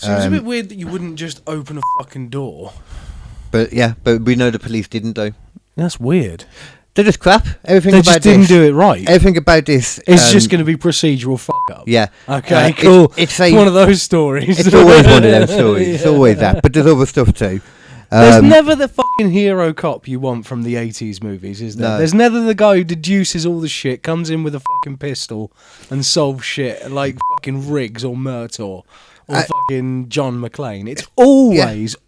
Seems a bit weird that you wouldn't just open a fucking door. But we know the police didn't though. That's weird. They're just crap. Everything They about just didn't do it right. Everything about this. It's just going to be procedural fuck up. Yeah. Okay, cool. It's one of those stories. It's always one of them stories. Yeah. It's always that. But there's other stuff too. There's never the fucking hero cop you want from the 80s movies, is there? No. There's never the guy who deduces all the shit, comes in with a fucking pistol and solves shit like fucking Riggs or Murtaugh or fucking John McClane. It's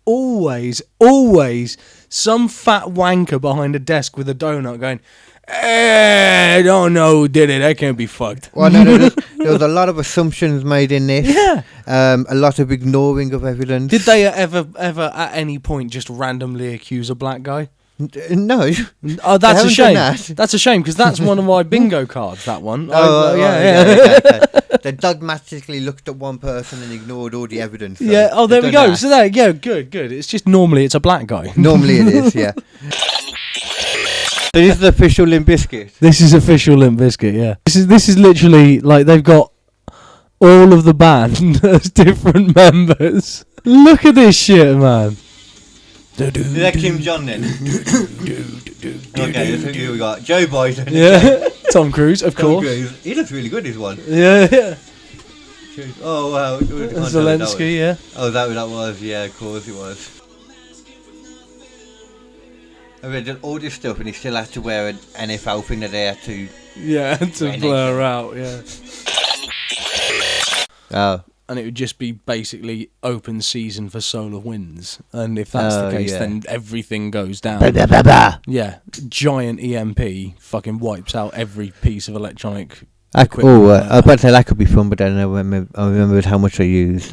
always some fat wanker behind a desk with a donut going, I don't know who did it. I can't be fucked. Well, no, there was a lot of assumptions made in this. Yeah. A lot of ignoring of evidence. Did they ever at any point just randomly accuse a black guy? No. Oh, that's a shame. That. That's a shame because that's one of my bingo cards. That one. Yeah. They dogmatically looked at one person and ignored all the evidence. So yeah. Oh, there we go. So there you go. Good. It's just normally it's a black guy. Normally it is. Yeah. So this is official Limp Bizkit. This is official Limp Bizkit. Yeah. This is literally like they've got all of the band as different members. Look at this shit, man. Is that Kim John then? Okay, here we got Joe Biden. Yeah. Tom Cruise, of course. Cruise. He looks really good, this one. Yeah. Oh, wow. Zelensky, yeah. Oh, that was? Yeah, of course it was. I read all this stuff and he still had to wear an NFL thing that they had to... Yeah, to blur out, yeah. Oh. And it would just be basically open season for Solar Winds. And if that's the case, then everything goes down. Yeah, giant EMP fucking wipes out every piece of electronic equipment. I was about to say that could be fun, but then I remembered how much I used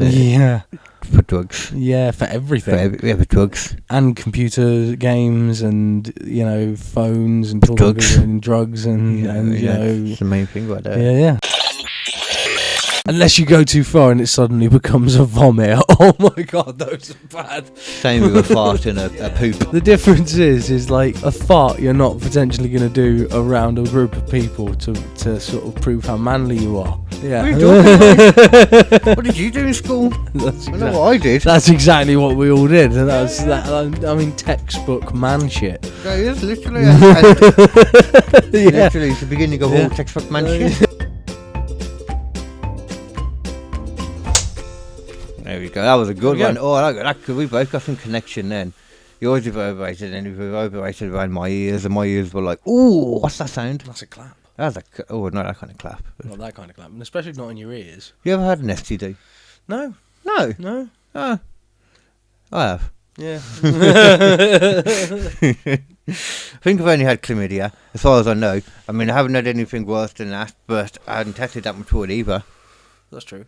for drugs. Yeah, for everything. For drugs. And computer games and, phones and drugs. And drugs and That's the main thing right there. Yeah. Unless you go too far and it suddenly becomes a vomit. Oh my god, those are bad. Same with a fart and a poop. The difference is like a fart you're not potentially going to do around a group of people to sort of prove how manly you are. Yeah. What are you talking about? What did you do in school? I know what I did. That's exactly what we all did. And textbook man shit. That is literally literally it's the beginning of all textbook man shit. There we go. That was a good one. Oh, we both got some connection then. Yours reverberated and it reverberated around my ears, and my ears were like, "Ooh, what's that sound?" That's a clap. Not that kind of clap. Not that kind of clap, and especially not in your ears. You ever had an STD? No. Oh, I have. Yeah. I think I've only had chlamydia, as far as I know. I mean, I haven't had anything worse than that, but I hadn't tested that much for it either. That's true.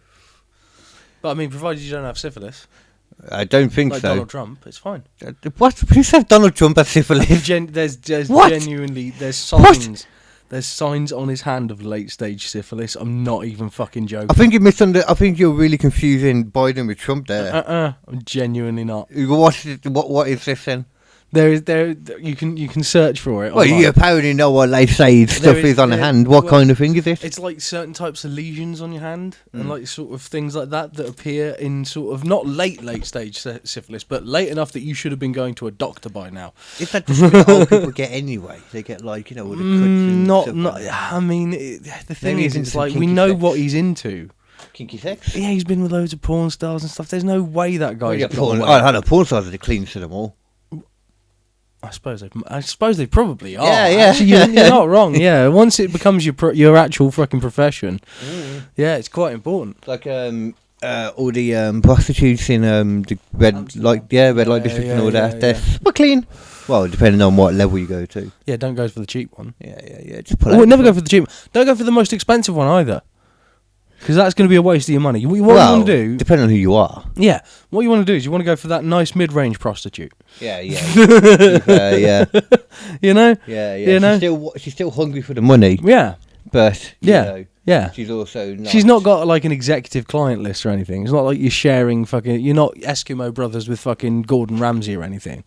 But I mean, provided you don't have syphilis. I don't think like so. Donald Trump, it's fine. What? Who said Donald Trump has syphilis? There's genuinely signs. What? There's signs on his hand of late stage syphilis. I'm not even fucking joking. I think you I think you're really confusing Biden with Trump there. I'm genuinely not. What is this then? You can search for it. Well, you apparently know what late stage stuff is on the hand. What kind of thing is it? It's like certain types of lesions on your hand and like sort of things like that appear in sort of not late stage syphilis, but late enough that you should have been going to a doctor by now. Is that just what old people get anyway? They get like all the cuts and not. Like I mean, the thing is, it's like we know what he's into. Kinky sex? Yeah, he's been with loads of porn stars and stuff. There's no way that guy's I had a porn stars that are clean to them all. I suppose they probably are. Yeah. Actually, you're not wrong. Yeah, once it becomes your actual fucking profession, it's quite important. Like all the prostitutes in the red light district and all that. They're super clean. Well, depending on what level you go to. Yeah, don't go for the cheap one. Yeah. Just pull out. Never go for the cheap one. Don't go for the most expensive one either. Because that's going to be a waste of your money. What you want to do... depending on who you are. Yeah. What you want to do is you want to go for that nice mid-range prostitute. Yeah. Yeah. You know? Yeah. You know? She's still hungry for the money. Yeah. But, yeah. She's also not... She's not got, like, an executive client list or anything. It's not like you're sharing fucking... You're not Eskimo Brothers with fucking Gordon Ramsay or anything.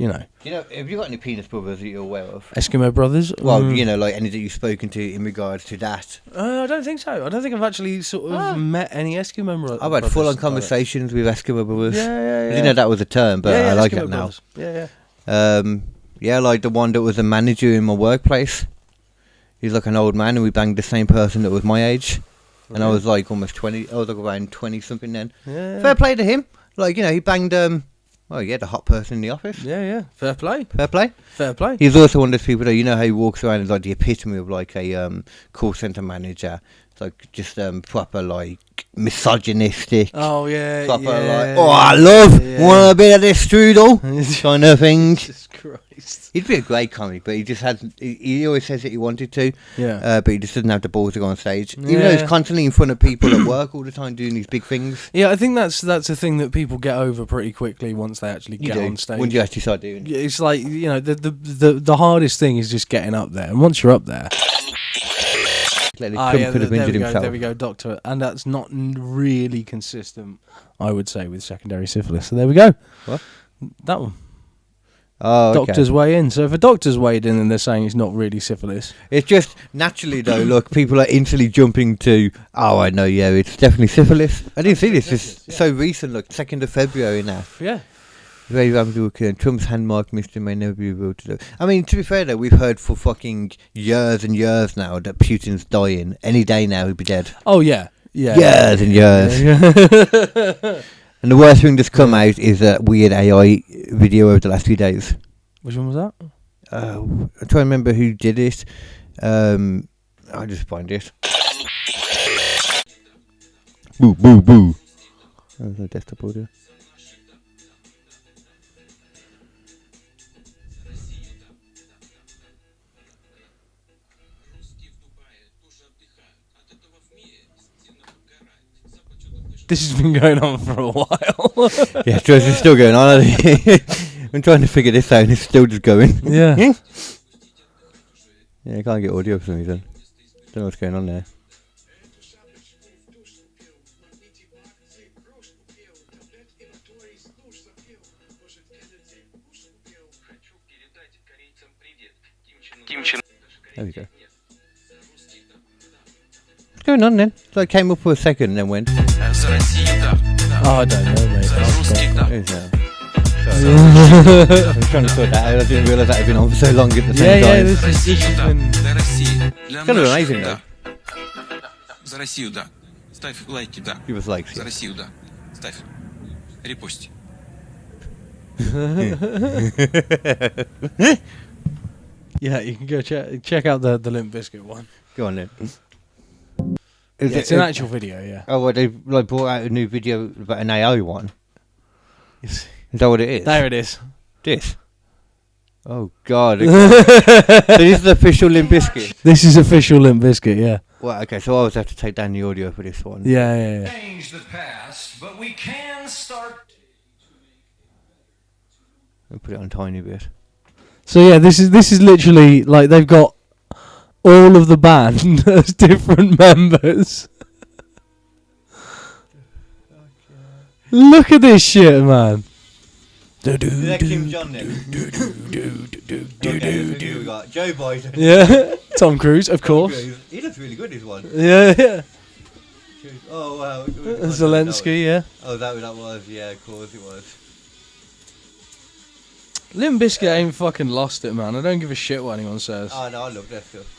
You know. Have you got any penis brothers that you're aware of? Eskimo brothers? Well, like any that you've spoken to in regards to that. I don't think so. I don't think I've actually sort of met any Eskimo brothers. I've had full-on conversations with Eskimo brothers. Yeah. I didn't know that was a term, but I like it now. Yeah. Like the one that was a manager in my workplace. He's like an old man, and we banged the same person that was my age. Okay. And I was like almost 20. I was like around 20-something then. Yeah. Fair play to him. Like, he banged, the hot person in the office. Yeah. Fair play. He's also one of those people that, how he walks around as like the epitome of like a call centre manager. It's like just proper like misogynistic. Oh, yeah. Proper like, I love, want a bit of this strudel kind of thing. Jesus Christ. He'd be a great comic, but he just hasn't. He always says that he wanted to. Yeah. But he just doesn't have the balls to go on stage. Even though he's constantly in front of people at work all the time doing these big things. Yeah, I think that's a thing that people get over pretty quickly once they actually get on stage. Once you actually start doing it. It's like, the hardest thing is just getting up there. And once you're up there... There we go, doctor. And that's not really consistent, I would say, with secondary syphilis. So there we go. What? That one. Oh, okay. Doctors weigh in. So if a doctor's weighed in and they're saying it's not really syphilis. It's just, naturally though, look, people are instantly jumping to, I know, it's definitely syphilis. I didn't see this. It's so recent, look, 2nd of February now. Yeah. Very rapidly occurring. Trump's hand-marked Mr. may never be able to do. I mean, to be fair though, we've heard for fucking years and years now that Putin's dying. Any day now he'd be dead. Oh, yeah. Yeah. Years and years. Yeah. And the worst thing that's come out is that weird AI video over the last few days. Which one was that? I'm trying to remember who did it. I'll just find it. Boo, boo, boo. There's no desktop audio. This has been going on for a while. Yeah, it's still going on. I'm trying to figure this out and it's still just going. Yeah. Yeah, I can't get audio for some reason. Don't know what's going on there. There we go. What's going on then? So I came up for a second and then went. I don't know, mate. I'm trying to sort that out. I didn't realise that had been on for so long at the same time. This has been... It's kind of amazing though. За Россию, да. Ставь лайки, да. Give us likes. За Россию, да. Ставь. Репости. Yeah, you can go check out the Limp Bizkit one. Go on then. It's an actual video, yeah. Oh, well, they brought out a new video about an AI one. Is that what it is? There it is. This? Oh, God. So this is official Limp Bizkit? This is official Limp Bizkit, yeah. Well, okay, so I always have to take down the audio for this one. Yeah. Change the past, but we can start. I'll put it on a tiny bit. So yeah, this is literally like they've got all of the band as different members. Look at this shit, man. Is that Kim Jong then? We got Joe Biden. Yeah, Tom Cruise, of course. He looks really good, this one. Yeah. Oh, wow. Zelensky, yeah. Oh, that was, yeah, of course it was. Limp Bizkit ain't fucking lost it, man. I don't give a shit what anyone says. Oh, no, I love that stuff.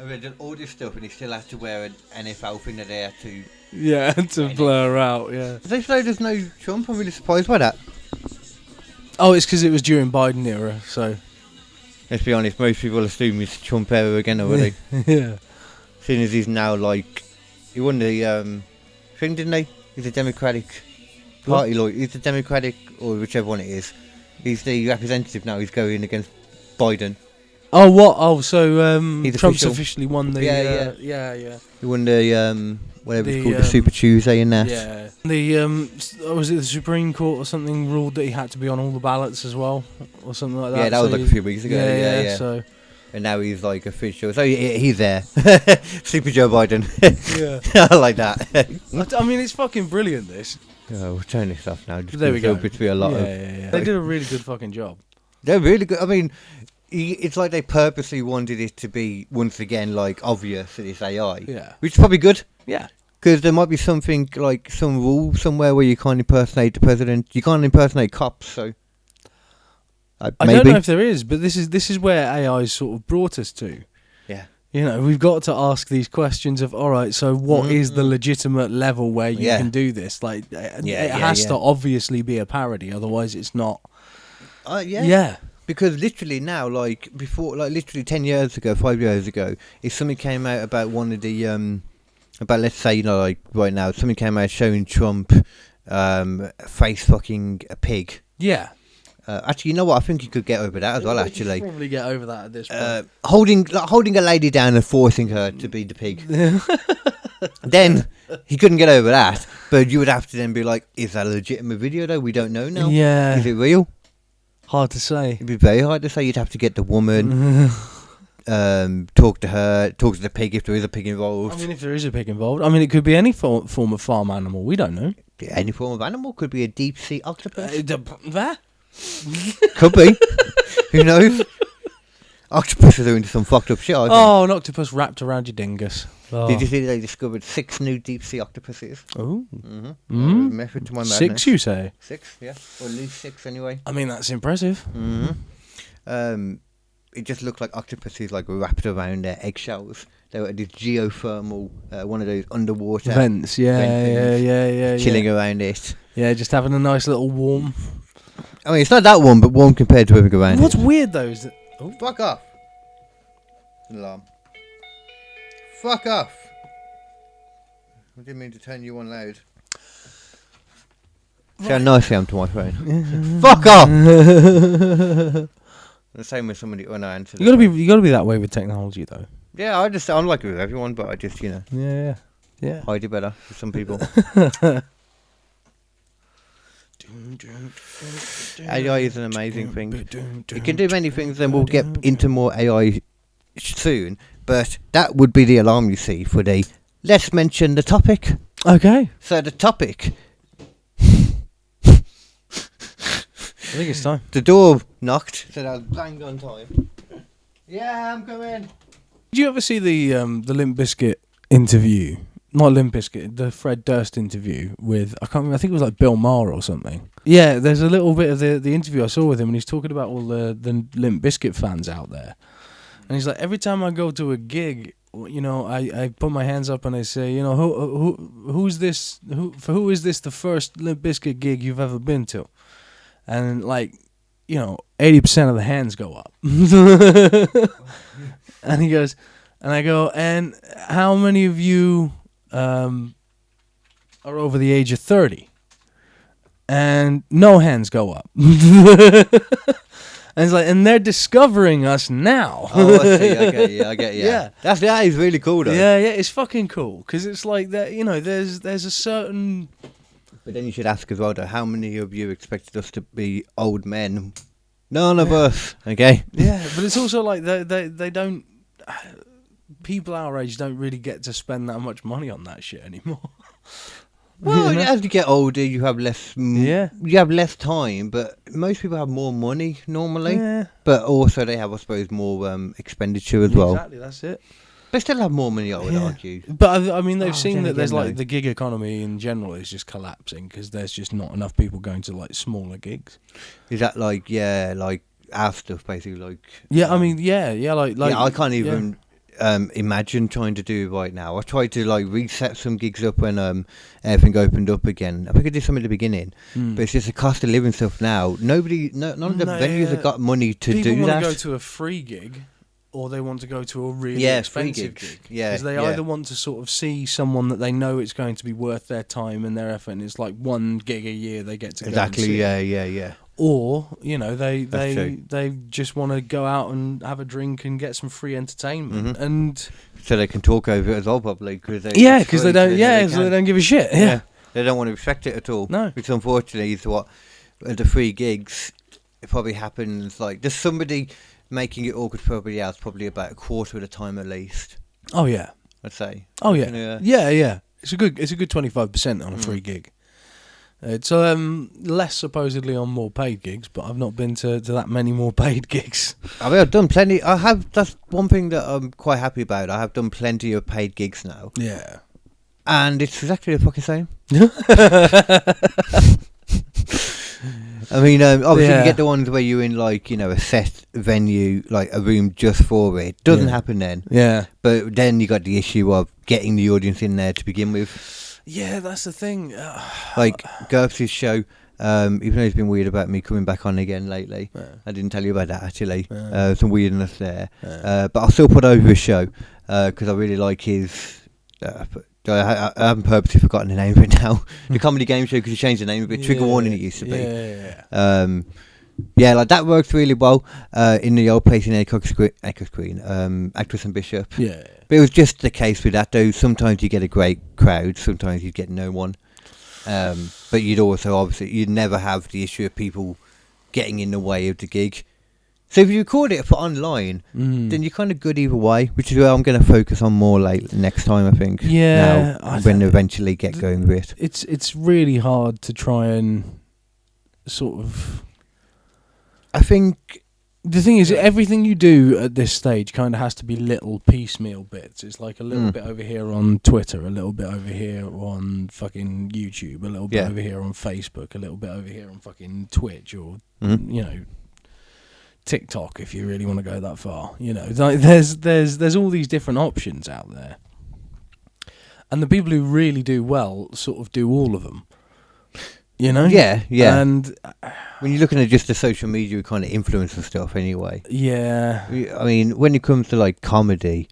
I mean, done all this stuff and he still had to wear an NFL thing that they had to... Yeah, to blur out, yeah. They say there's no Trump. I'm really surprised by that. Oh, it's because it was during Biden era, so... Let's be honest, most people assume it's Trump era again already. Yeah. Seeing as he's now like... He won the thing, didn't he? He's a Democratic Party lawyer. He's the Democratic, or whichever one it is. He's the representative now. He's going against Biden. Oh, what? Oh, so Trump's official. officially won the... Yeah. He won the, whatever it's called, the Super Tuesday in that. Yeah. The, was it the Supreme Court or something ruled that he had to be on all the ballots as well? Or something like that? Yeah, that was like a few weeks ago. Yeah. So... And now he's like official. So he's there. Super Joe Biden. Yeah. I like that. I mean, it's fucking brilliant, this. Oh, we'll turn this off now. There we go. Between a lot of... Yeah. They did a really good fucking job. They're really good. I mean, it's like they purposely wanted it to be, once again, like, obvious that it's AI. Yeah. Which is probably good. Yeah. Because there might be something, like, some rule somewhere where you can't impersonate the president. You can't impersonate cops, so... I don't know if there is, but this is where AI sort of brought us to. Yeah. You know, we've got to ask these questions of, all right, so what is the legitimate level where you can do this? Like, it has to obviously be a parody, otherwise it's not. Yeah. Because literally now, like, before, like, literally 10 years ago, 5 years ago, if something came out about one of the, about, let's say, you know, like, right now, something came out showing Trump face fucking a pig. Yeah. Actually, you know what? I think you could get over that as well. Actually, you could probably get over that at this point. Holding a lady down and forcing her to be the pig. Then he couldn't get over that. But you would have to then be like, "Is that a legitimate video? Though we don't know now. Yeah, is it real? Hard to say. It'd be very hard to say. You'd have to get the woman, talk to her, talk to the pig if there is a pig involved. I mean, if there is a pig involved, I mean, it could be any form of farm animal. We don't know. Any form of animal could be a deep sea octopus. That. Could be. Who knows? Octopuses are into some fucked up shit. Oh, an octopus wrapped around your dingus. Oh. Did you see they discovered 6 new deep sea octopuses? Oh. Method to my madness. 6, you say? 6, yeah. Or at least 6 anyway. I mean, that's impressive. It just looked like octopuses like wrapped around their eggshells. They were at this geothermal, one of those underwater vents. Yeah. Chilling around it. Yeah, just having a nice little warm. I mean, it's not that warm, but warm compared to everything around. What's weird though is that... Oh, fuck off! Alarm. Fuck off! I didn't mean to turn you on loud. See how nice I am to my phone. Fuck off! The same with somebody when I answer. You gotta be that way with technology though. Yeah, I'm like it with everyone, but I just, you know. Yeah. Hide it better for some people. AI is an amazing thing. It can do many things, and we'll get into more AI soon. But that would be the alarm you see for the. Let's mention the topic. Okay. So the topic. I think it's time. The door knocked, so that was bang on time. Yeah, I'm coming. Did you ever see the Limp Bizkit interview? Not Limp Bizkit, the Fred Durst interview with, I can't remember, I think it was like Bill Maher or something. Yeah, there's a little bit of the interview I saw with him, and he's talking about all the Limp Bizkit fans out there. And he's like, every time I go to a gig, you know, I put my hands up and I say, you know, who is this the first Limp Bizkit gig you've ever been to? And like, you know, 80% of the hands go up. And he goes, and I go, and how many of you are over the age of 30? And no hands go up. And it's like, and they're discovering us now. Oh, I see. I get you. Yeah. That is really cool, though. Yeah, it's fucking cool. Because it's like that, you know, there's a certain... But then you should ask as well, though, how many of you expected us to be old men? None of us, okay? Yeah, but it's also like they don't... People our age don't really get to spend that much money on that shit anymore. Well, as you get older, you have less. You have less time, but most people have more money normally. Yeah. But also, they have, I suppose, more expenditure as well. Exactly, that's it. They still have more money, I would argue. But I mean, they've seen that there's like the gig economy in general is just collapsing because there's just not enough people going to like smaller gigs. Is that like like our stuff basically? Like I mean, like I can't even. Imagine trying to do right now. I tried to like reset some gigs up when everything opened up again. I think I did some at the beginning, but it's just the cost of living stuff now. None of the venues have got money to do that. People want to go to a free gig, or they want to go to a really expensive gig. Because they either want to sort of see someone that they know it's going to be worth their time and their effort, and it's like one gig a year they get to go and see. Yeah. Or, you know, they just want to go out and have a drink and get some free entertainment, and so they can talk over it as well, probably. Because they don't give a shit. Yeah, they don't want to respect it at all. No, which unfortunately is what the free gigs. It probably happens like there's somebody making it awkward for everybody else. Probably about a quarter of the time at least. Oh yeah, I'd say. Oh yeah, yeah. It's a good 25% on a free gig. It's less supposedly on more paid gigs, but I've not been to that many more paid gigs. I mean, I've done plenty. That's one thing that I'm quite happy about. I have done plenty of paid gigs now. Yeah. And it's exactly the fucking same. I mean, obviously you get the ones where you're in like, you know, a set venue, like a room just for it. Doesn't happen then. Yeah. But then you got the issue of getting the audience in there to begin with. Yeah, that's the thing. Like Gerps' show, even though he's been weird about me coming back on again lately. I didn't tell you about that actually. Some weirdness there. But I'll still put over his show because I really like his... I haven't purposely forgotten the name of it now. The comedy game show, because you changed the name of it. Trigger Warning it used to be. Yeah, like that works really well in the old place in Echo Screen, Actress and Bishop. Yeah. But it was just the case with that though. Sometimes you get a great crowd, sometimes you get no one. But you'd also you'd never have the issue of people getting in the way of the gig. So if you record it for online, then you're kind of good either way, which is where I'm going to focus on more next time, I think. Yeah. Now, when I eventually get going with it. It's really hard to try and sort of... I think... The thing is, everything you do at this stage kind of has to be little piecemeal bits. It's like a little bit over here on Twitter, a little bit over here on fucking YouTube, a little bit over here on Facebook, a little bit over here on fucking Twitch, or, you know... TikTok, if you really want to go that far, you know, like there's all these different options out there, and the people who really do well sort of do all of them, you know. Yeah. And when you're looking at just the social media kind of influencer stuff, anyway. Yeah. I mean, when it comes to like comedy,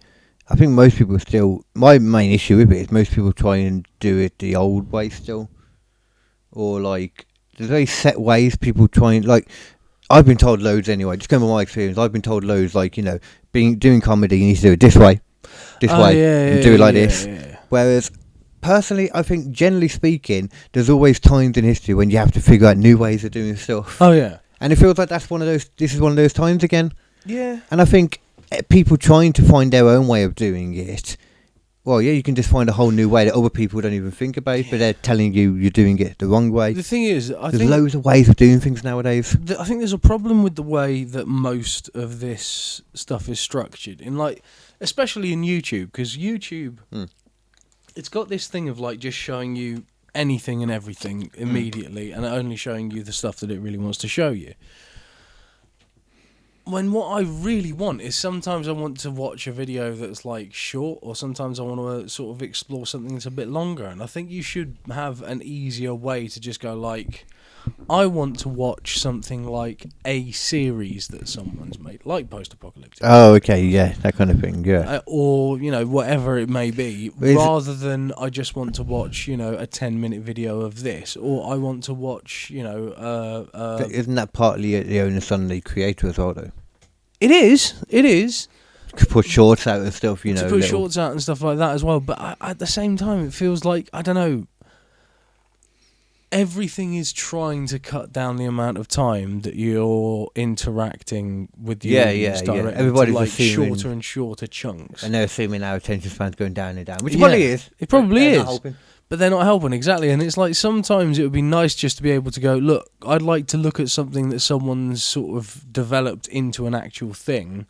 I think most people still. My main issue with it is most people try and do it the old way still, or like there's very set ways people try and like. I've been told loads anyway, just going by my experience, I've been told loads, like, you know, doing comedy, you need to do it this way, and do it like this. Yeah. Whereas, personally, I think, generally speaking, there's always times in history when you have to figure out new ways of doing stuff. Oh, yeah. And it feels like this is one of those times again. Yeah. And I think people trying to find their own way of doing it, well, yeah, you can just find a whole new way that other people don't even think about, but they're telling you you're doing it the wrong way. The thing is, there's loads of ways of doing things nowadays. I think there's a problem with the way that most of this stuff is structured, in like, especially in YouTube, because YouTube, it's got this thing of like just showing you anything and everything immediately, and only showing you the stuff that it really wants to show you. When what I really want is sometimes I want to watch a video that's like short, or sometimes I want to sort of explore something that's a bit longer, and I think you should have an easier way to just go like, I want to watch something like a series that someone's made, like post-apocalyptic. Oh, okay, yeah, that kind of thing, yeah. Or, you know, whatever it may be, rather than I just want to watch, you know, a 10-minute video of this, or I want to watch, you know... Isn't that partly the onus on the creator as well, though? It is. To put shorts out and stuff, you know. To put shorts out and stuff like that as well, but at the same time, it feels like, I don't know... Everything is trying to cut down the amount of time that you're interacting with the audience directly. Everybody's like assuming shorter and shorter chunks. And they're assuming our attention span's going down and down, which probably is. It probably is. But they're not helping, exactly. And it's like sometimes it would be nice just to be able to go, look, I'd like to look at something that someone's sort of developed into an actual thing,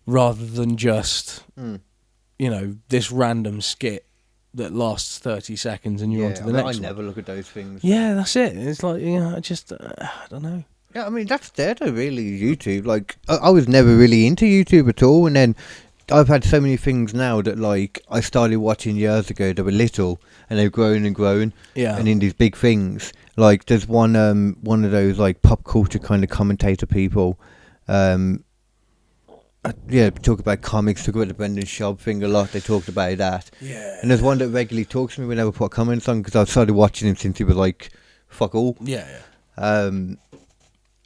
rather than just, you know, this random skit that lasts 30 seconds and you're on to the next one. I never look at those things. Yeah, that's it. It's like, you know, I don't know. Yeah, I mean, that's there though, really, YouTube. Like, I was never really into YouTube at all, and then I've had so many things now that, like, I started watching years ago that were little, and they've grown and grown, and in these big things. Like, there's one of those, like, pop culture kind of commentator people, talk about comics, talk about the Brendan Schaub thing a lot. They talked about that. Yeah. And there's one that regularly talks to me whenever I put comments on, because I've started watching him since he was like, fuck all. Yeah. And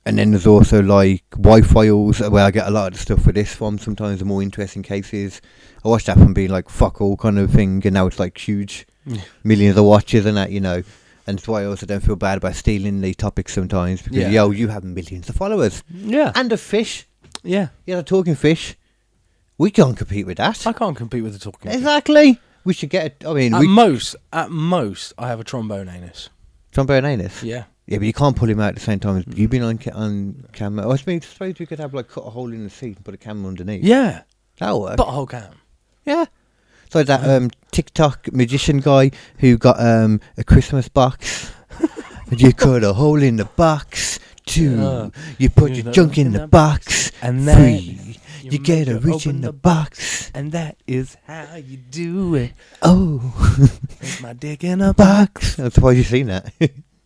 then there's also like Y-Files, where I get a lot of the stuff for this from. Sometimes the more interesting cases. I watched that from being like, fuck all kind of thing, and now it's like huge. Millions of watches and that, you know. And that's why I also don't feel bad about stealing the topics sometimes, because, you have millions of followers. Yeah. And a fish. Yeah, the talking fish. We can't compete with that. I can't compete with the talking fish. Exactly. We should get it. I mean, at most, I have a trombone anus. JonBenet? Yeah. Yeah, but you can't pull him out at the same time as you've been on camera. I suppose we could have like cut a hole in the seat and put a camera underneath. Yeah. That'll work. But a whole cam. Yeah. So that TikTok magician guy who got a Christmas box, and you cut a hole in the box. 2, you put your junk in the box. And 3, you get a reach in the box. And that is how you do it. Oh, It's my dick in a box. I'm surprised you've seen that.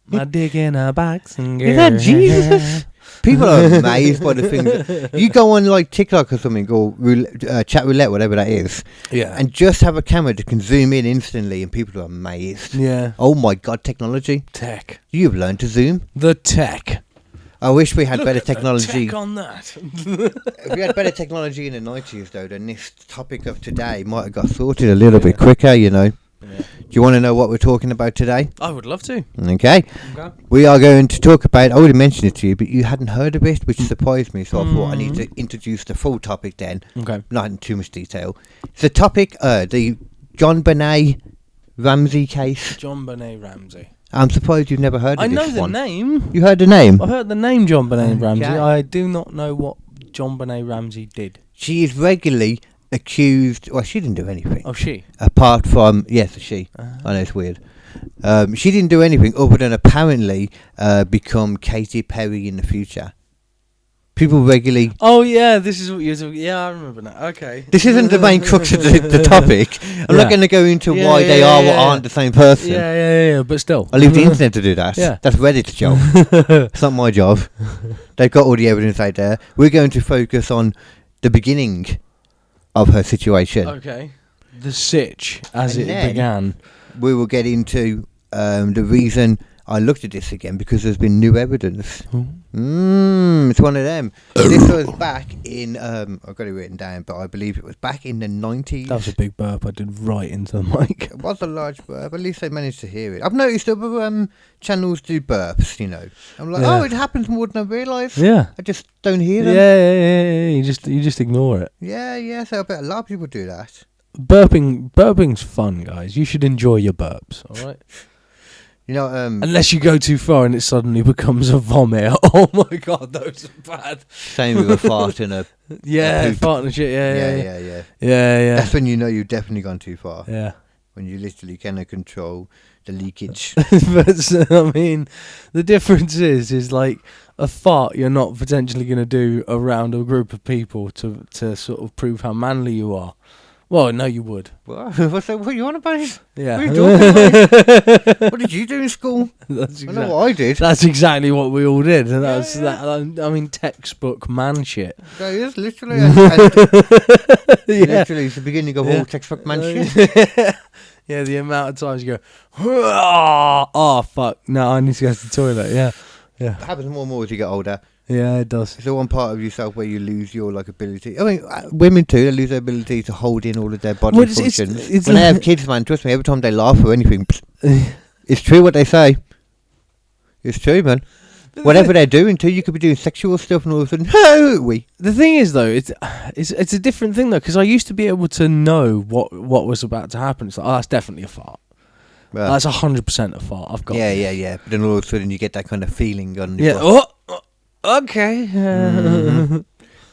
My dick in a box. And Is that Jesus? People are amazed by the things. You go on like TikTok or something, or chat roulette, whatever that is, Yeah. and just have a camera that can zoom in instantly, and people are amazed. Yeah. Oh my God, technology! Tech. You've learned to zoom. The tech. I wish we had Look better at the technology. tech on that. If we had better technology in the 90s, though, then this topic of today might have got sorted a little bit quicker, you know. Yeah. Do you want to know what we're talking about today? I would love to. Okay. We are going to talk about, I already mentioned it to you, but you hadn't heard of it, which surprised me, so I thought I need to introduce the full topic then, Okay. not in too much detail. It's the topic, the JonBenet Ramsey case. JonBenet Ramsey. I'm surprised you've never heard of I this know the one. name. You heard the name? I've heard the name JonBenet Ramsey. Okay. I do not know what JonBenet Ramsey did. She is regularly accused, well, she didn't do anything. Oh, she? Apart from, yes, she. I know it's weird. She didn't do anything other than apparently become Katy Perry in the future. People regularly... Oh, yeah, this is what you're talking... Yeah, I remember now. Okay. This isn't the main crux of the topic. I'm not going to go into why they are or aren't the same person. Yeah, but still. I leave the internet to do that. Yeah. That's Reddit's job. It's not my job. They've got all the evidence out there. We're going to focus on the beginning of her situation. Okay. The sitch, as And it then began. We will get into the reason I looked at this again, because there's been new evidence. It's one of them. This was back in, I've got it written down, but I believe it was back in the 90s. That was a big burp I did right into the mic. It was a large burp. At least they managed to hear it. I've noticed other channels do burps, you know. I'm like, Yeah. oh, it happens more than I realise. Yeah. I just don't hear them. Yeah. You just ignore it. Yeah, so I bet a lot of people do that. Burping's fun, guys. You should enjoy your burps, all right? You know, Unless you go too far and it suddenly becomes a vomit. Oh my God, those are bad. same with a fart and a... Yeah, poop. fart and shit. Yeah. That's when you know you've definitely gone too far. Yeah. When you literally cannot control the leakage. But I mean, the difference is like a fart you're not potentially going to do around a group of people to sort of prove how manly you are. Well, no, you would. What are you on about? Yeah. What are you talking about? What did you do in school? That's I know what I did. That's exactly what we all did, and that's Yeah. that. I mean, textbook man shit. That is literally, Yeah. literally it's the beginning of all textbook man shit. Yeah, the amount of times you go, oh fuck, no, I need to go to the toilet. Yeah, It happens more and more as you get older. yeah, it does. It's the one part of yourself where you lose your like ability. I mean, women too. They lose their ability to hold in all of their bodily Well, functions. it's when they like- have kids, man, trust me. Every time they laugh or anything, it's true what they say. It's true, man. Whatever they're doing too, you could be doing sexual stuff and all of a sudden, The thing is, though, it's a different thing though, because I used to be able to know what was about to happen. It's like, oh, that's definitely a fart. Well, That's 100% a fart. I've got. yeah. But then all of a sudden you get that kind of feeling on your Yeah. butt. Oh, okay.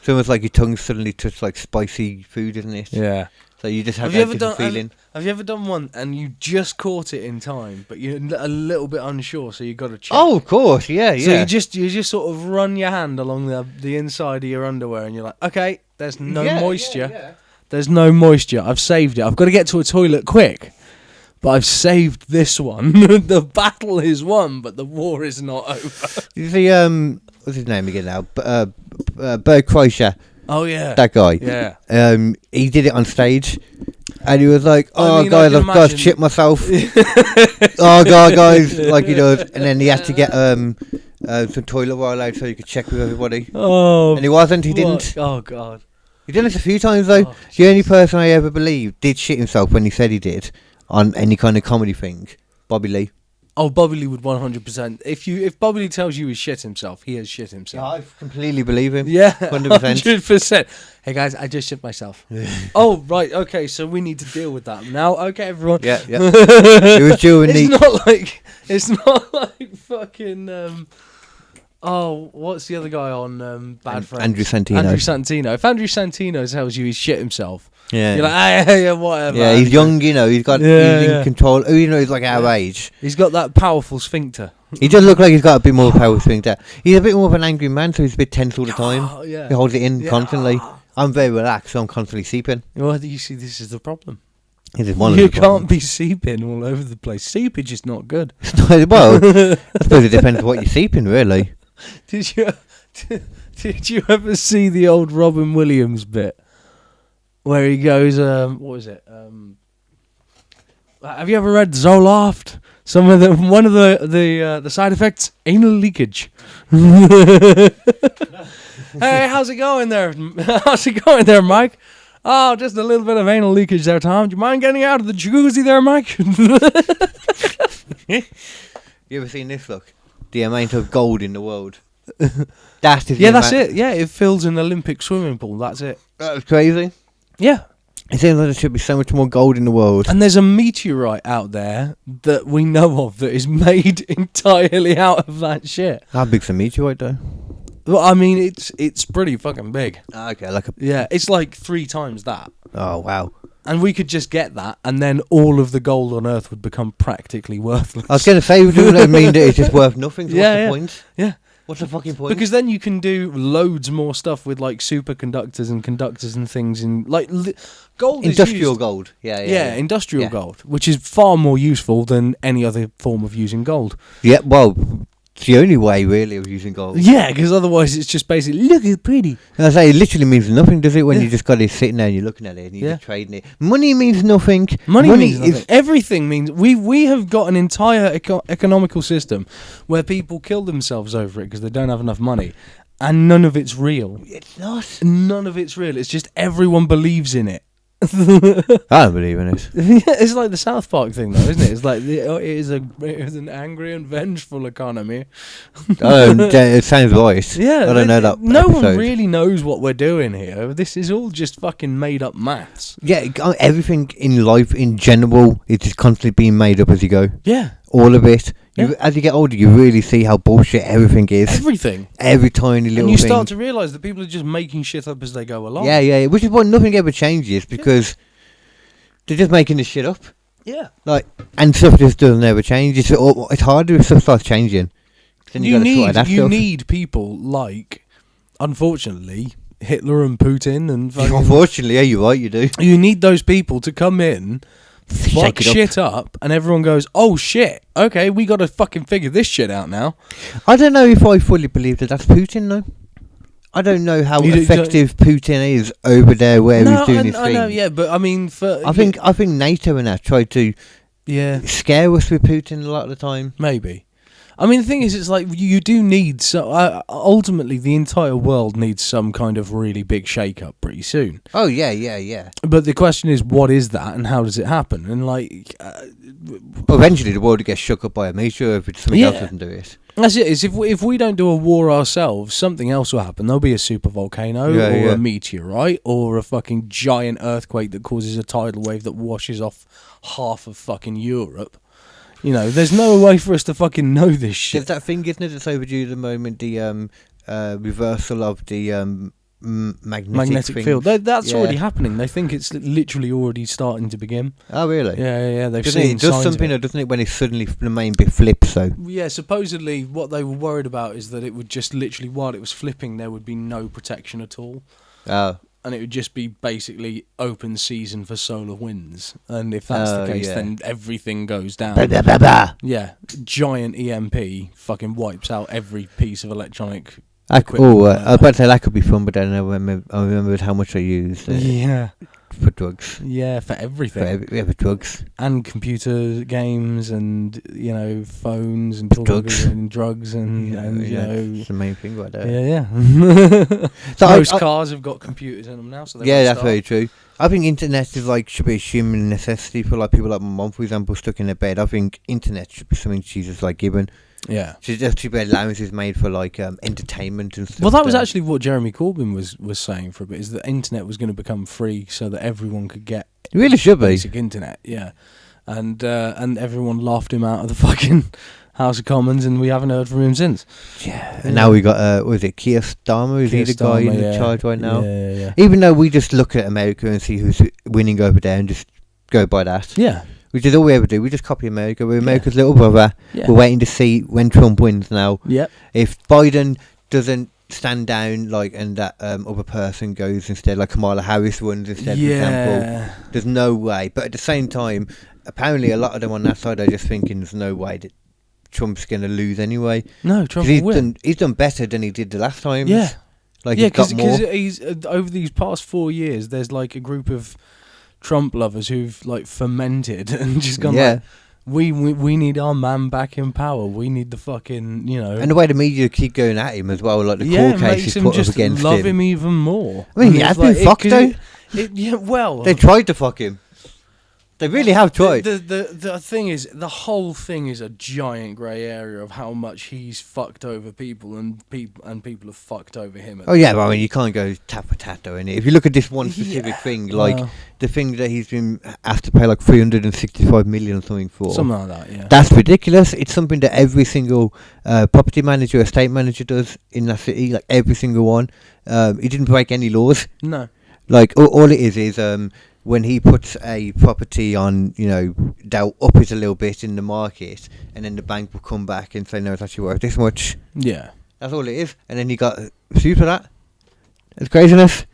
It's almost like your tongue suddenly touched like spicy food, isn't it? Yeah. So you just have Have you that ever different done? feeling. Have you ever done one and you just caught it in time, but you're a little bit unsure, so you got to check. Oh, of course, yeah. So you just sort of run your hand along the inside of your underwear, and you're like, okay, there's no moisture. Yeah. There's no moisture. I've saved it. I've got to get to a toilet quick, but I've saved this one. The battle is won, but the war is not over. You see, what's his name again now? Bert Kreischer. Oh yeah, That guy. Yeah. He did it on stage, and he was like, "Oh, I mean, guys, I I've can got to imagine- shit myself." Oh God, guys, like he does, and then he had to get some toilet roll out so he could check with everybody. Oh, And he wasn't. He what? didn't. Oh god. He did this a few times though. Oh, The only person I ever believe did shit himself when he said he did on any kind of comedy thing, Bobby Lee. Oh, Bobby Lee would 100%. If Bobby Lee tells you he shit himself, he has shit Yeah, himself. I completely believe him. Yeah, 100%. 100%. Hey guys, I just shit myself. Oh, right, okay, so we need to deal with that now. Okay, everyone. Yeah. It was during It's not like fucking. Oh, what's the other guy on Bad Friends? Andrew Santino. Andrew Santino. If Andrew Santino tells you he's shit himself, Yeah. you're like, hey, whatever. Yeah, he's young, you know. He's got he's in control. You know, he's like our age. He's got that powerful sphincter. He does look like he's got a bit more power swing there. He's a bit more of an angry man, so he's a bit tense all the time. Oh, yeah. He holds it in constantly. I'm very relaxed, so I'm constantly seeping. Well, you see, this is the problem. This is one You of the problems. can't be seeping all over the place. Seepage is not good. Well, I suppose it depends what you're seeping, really. Did you ever see the old Robin Williams bit where he goes, what was it? Have you ever read Zoloft? One of the side effects, anal leakage. Hey, how's it going there? How's it going there, Mike? Oh, just a little bit of anal leakage there, Tom. Do you mind getting out of the jacuzzi there, Mike? You ever seen this? Look, the amount of gold in the world. That's it. Yeah, it fills an Olympic swimming pool. That's it. That's crazy. Yeah. It seems like there should be so much more gold in the world. And there's a meteorite out there that we know of that is made entirely out of that shit. How big's a meteorite, though? Well, I mean, it's pretty fucking big. Okay, It's like 3 times that. Oh, wow. And we could just get that, and then all of the gold on Earth would become practically worthless. I was going to say, doesn't it mean that it's just worth nothing? So what's the point? Yeah. What's the fucking point? Because then you can do loads more stuff with like superconductors and conductors and things in like gold. Industrial is gold. Yeah, industrial gold, which is far more useful than any other form of using gold. Yeah, well, it's the only way really of using gold. Yeah, because otherwise it's just basically look how pretty. And I say it literally means nothing, does it? When you just got it sitting there and you're looking at it and you're just trading it. Money means nothing. Money means nothing. Everything means we have got an entire economical system where people kill themselves over it because they don't have enough money, and none of it's real. It's not. None of it's real. It's just everyone believes in it. I don't believe in it. It's like the South Park thing, though, isn't it? It's like it is an angry and vengeful economy. It sounds right. Yeah, I don't know that. No episode. one really knows what we're doing here. This is all just fucking made up maths. Yeah, everything in life in general is just constantly being made up as you go. Yeah, all of it. Yeah. As you get older, you really see how bullshit everything is. Everything. Every tiny little thing. And you start to realise that people are just making shit up as they go along. Yeah. Which is why nothing ever changes, because they're just making this shit up. Yeah. And stuff just doesn't ever change. It's harder if stuff starts changing. Then you need people like, unfortunately, Hitler and Putin and fucking, unfortunately, yeah, you're right, you do. You need those people to come in, fuck shit up, and everyone goes, oh shit, okay, we gotta fucking figure this shit out now. I don't know if I fully believe that that's Putin, though. I don't know how effective Putin is over there where he's doing his thing. I know, yeah, but I mean, I think NATO and that tried to scare us with Putin a lot of the time. Maybe. I mean, the thing is, it's like you do need ultimately the entire world needs some kind of really big shake-up pretty soon. Oh yeah. But the question is, what is that, and how does it happen? And eventually the world gets shook up by a meteor if something else doesn't do it. That's it. Is if we don't do a war ourselves, something else will happen. There'll be a super volcano or a meteorite or a fucking giant earthquake that causes a tidal wave that washes off half of fucking Europe. You know, there's no way for us to fucking know this shit. There's that thing, isn't it, that's overdue at the moment, the reversal of the magnetic field. That's already happening. They think it's literally already starting to begin. Oh, really? Yeah. They've seen signs. It does something, or doesn't it, when it suddenly the main bit flips, so... Yeah, supposedly what they were worried about is that it would just literally, while it was flipping, there would be no protection at all. Oh. And it would just be basically open season for solar winds. And if that's the case, then everything goes down. Yeah, giant EMP fucking wipes out every piece of electronic equipment. I was about to say that could be fun, but I remembered how much I used. Yeah. for drugs. Yeah, for everything. For drugs. And computer games and, phones and drugs. And drugs and That's the main thing right there. Yeah. So most cars have got computers in them now, so that's very true. I think internet is should be a human necessity for people like my mum, for example, stuck in her bed. I think internet should be something she's just given. Yeah. She's just too bad allowances made for entertainment and stuff. Well, that was actually what Jeremy Corbyn was saying for a bit, is that internet was going to become free so that everyone could get it really should be basic internet, yeah. And everyone laughed him out of the fucking House of Commons, and we haven't heard from him since. Yeah. And now we got what is it, Keir Starmer? Is he the guy in the charge right now? Yeah. Even though we just look at America and see who's winning over there and just go by that. Yeah. Which is all we ever do. We just copy America. We're America's little brother. Yeah. We're waiting to see when Trump wins now. Yep. If Biden doesn't stand down, and that other person goes instead, like Kamala Harris runs instead, for example, there's no way. But at the same time, apparently a lot of them on that side are just thinking there's no way that Trump's going to lose anyway. No, Trump will win. He's done better than he did the last time. Yeah. Because he's over these past 4 years, there's a group of Trump lovers who've fermented and just gone we need our man back in power. We need the fucking And the way the media keep going at him as well, the court cases put up against him. Love him even more. I mean, he has been fucked though. They tried to fuck him. They really have tried. The thing is, the whole thing is a giant grey area of how much he's fucked over people, and people have fucked over him. But I mean, you can't go tat for tat though, innit? If you look at this one specific thing, the thing that he's been asked to pay 365 million or something for, something like that, yeah, that's ridiculous. It's something that every single property manager, estate manager does in that city, every single one. He didn't break any laws. No, all it is when he puts a property on, they'll up it a little bit in the market, and then the bank will come back and say, no, it's actually worth this much. Yeah. That's all it is. And then you got sued for that. It's craziness.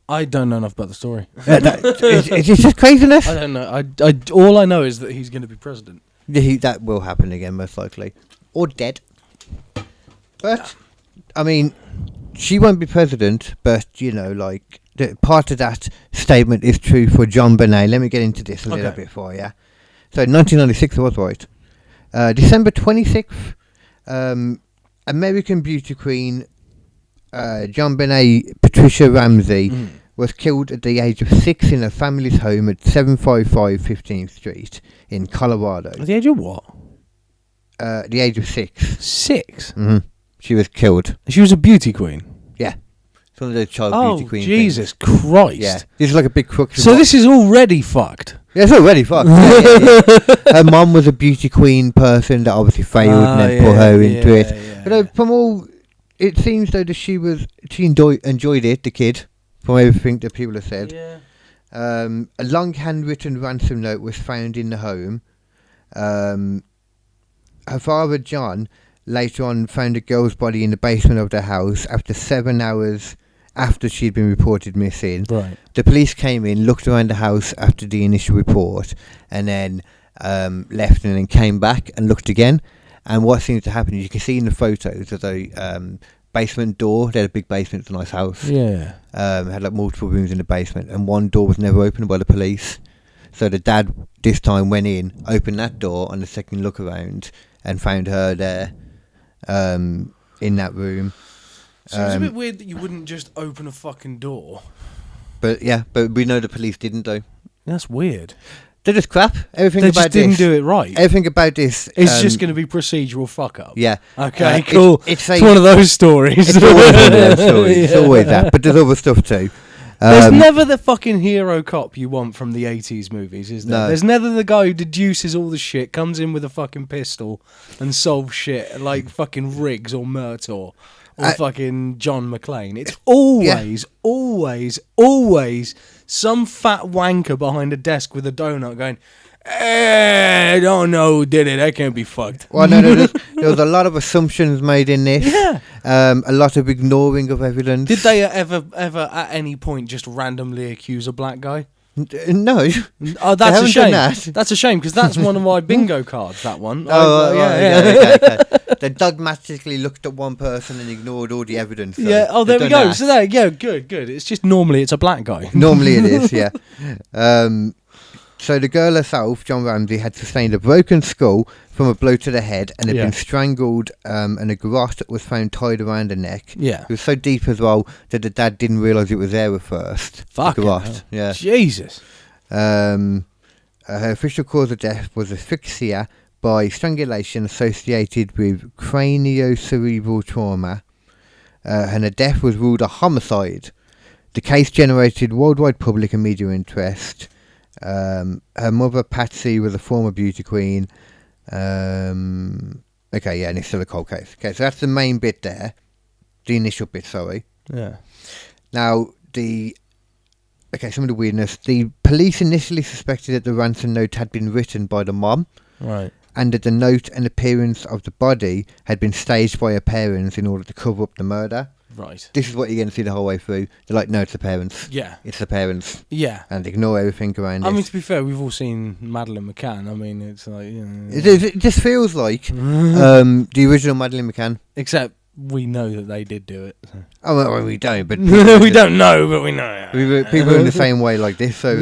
I don't know enough about the story. It's just craziness. I don't know. All I know is that he's going to be president. Yeah, that will happen again, most likely. Or dead. But, I mean, she won't be president, but, part of that statement is true for JonBenet. Let me get into this a little bit for you. So, 1996, I was right. December 26th, American beauty queen JonBenet Patricia Ramsey was killed at the age of 6 in her family's home at 755 15th Street in Colorado. At the age of what? The age of 6. 6? Mm-hmm. She was killed. She was a beauty queen? Yeah. It's one of those child beauty queen Jesus things. Christ. Yeah. This is like a big crook. So this is already fucked? Yeah, it's already fucked. Yeah. Her mum was a beauty queen person that obviously failed and then put her into it. Yeah, but from all... It seems though that she enjoyed it, the kid, from everything that people have said. Yeah. A long handwritten ransom note was found in the home. Her father, John, later on found a girl's body in the basement of their house after 7 hours after she'd been reported missing. Right. The police came in, looked around the house after the initial report, and then left and then came back and looked again. And what seems to happen is you can see in the photos of the basement door. They had a big basement, it's a nice house. Yeah. Had multiple rooms in the basement, and one door was never opened by the police. So the dad this time went in, opened that door on the second look around, and found her there in that room. So it's a bit weird that you wouldn't just open a fucking door. But we know the police didn't though. That's weird. They're just crap. Everything they about just didn't do it right. Everything about this is just going to be procedural fuck up. Yeah. Okay. Cool. It's one of those stories. It's always one of those stories. It's always that. But there's other stuff too. There's never the fucking hero cop you want from the 80s movies, is there? No. There's never the guy who deduces all the shit, comes in with a fucking pistol and solves shit like fucking Riggs or Murtaugh or fucking John McClane. It's always some fat wanker behind a desk with a donut going, I don't know who did it. I can't be fucked. Well, no, there was a lot of assumptions made in this. Yeah. A lot of ignoring of evidence. Did they ever at any point just randomly accuse a black guy? No. Oh, that's a shame. That's a shame because that's one of my bingo cards. That one. Okay. They dogmatically looked at one person and ignored all the evidence. So yeah. Oh, there we go. That. So there, yeah, good. It's just normally it's a black guy. Normally it is, yeah. So the girl herself, John Ramsey, had sustained a broken skull from a blow to the head and had been strangled, and a garrote was found tied around her neck. Yeah. It was so deep as well that the dad didn't realise it was there at first. Fucking hell. Yeah. Jesus. Her official cause of death was asphyxia by strangulation associated with craniocerebral trauma, and her death was ruled a homicide. The case generated worldwide public and media interest. Her mother, Patsy, was a former beauty queen. And it's still a cold case. Okay, so that's the main bit there. The initial bit, sorry. Yeah. Now, some of the weirdness. The police initially suspected that the ransom note had been written by the mom. Right. And that the note and appearance of the body had been staged by her parents in order to cover up the murder. Right. This is what you're going to see the whole way through. They're like, no, it's the parents. Yeah. It's the parents. Yeah. And ignore everything around it. I mean, to be fair, we've all seen Madeleine McCann. I mean, it's like, you know. It just feels like the original Madeleine McCann. Except we know that they did do it. So. Oh, well, we don't, but... we don't know, but we know. People are in the same way like this, so...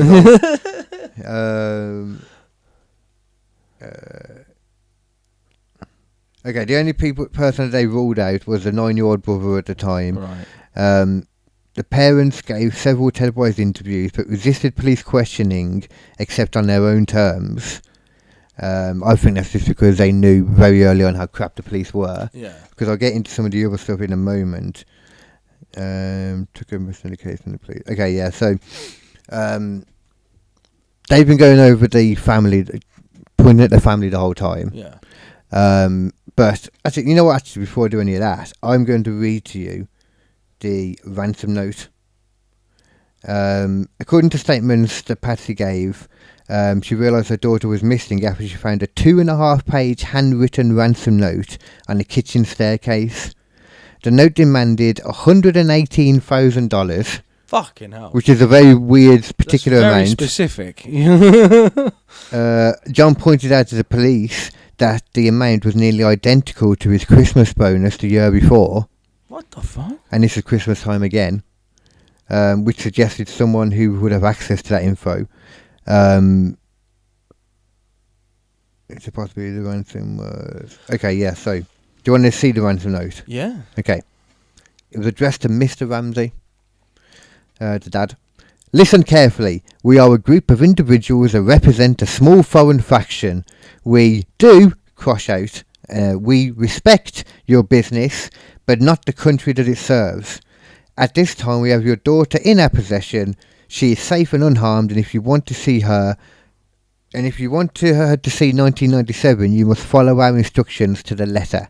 Okay, the only person that they ruled out was the 9-year-old brother at the time. Right. The parents gave several televised interviews but resisted police questioning except on their own terms. I think that's just because they knew very early on how crap the police were. Yeah. Because I'll get into some of the other stuff in a moment. Took a misindication in the police. Okay, yeah, so they've been going over the family, pointing at the family the whole time. Yeah. But actually, you know what? Actually, before I do any of that, I'm going to read to you the ransom note. According to statements that Patsy gave, she realised her daughter was missing after she found a 2.5-page handwritten ransom note on the kitchen staircase. The note demanded $118,000. Fucking hell. Which is a very weird particular amount. Very specific. John pointed out to the police that the amount was nearly identical to his Christmas bonus the year before. What the fuck? And this is Christmas time again, which suggested someone who would have access to that info. It's a possibility the ransom was... Okay, yeah, so, do you want to see the ransom note? Yeah. Okay. It was addressed to Mr. Ramsey, the dad. Listen carefully. We are a group of individuals that represent a small foreign faction. We do, cross out, we respect your business, but not the country that it serves. At this time, we have your daughter in our possession. She is safe and unharmed, and if you want to see her, and if you want her to see 1997, you must follow our instructions to the letter.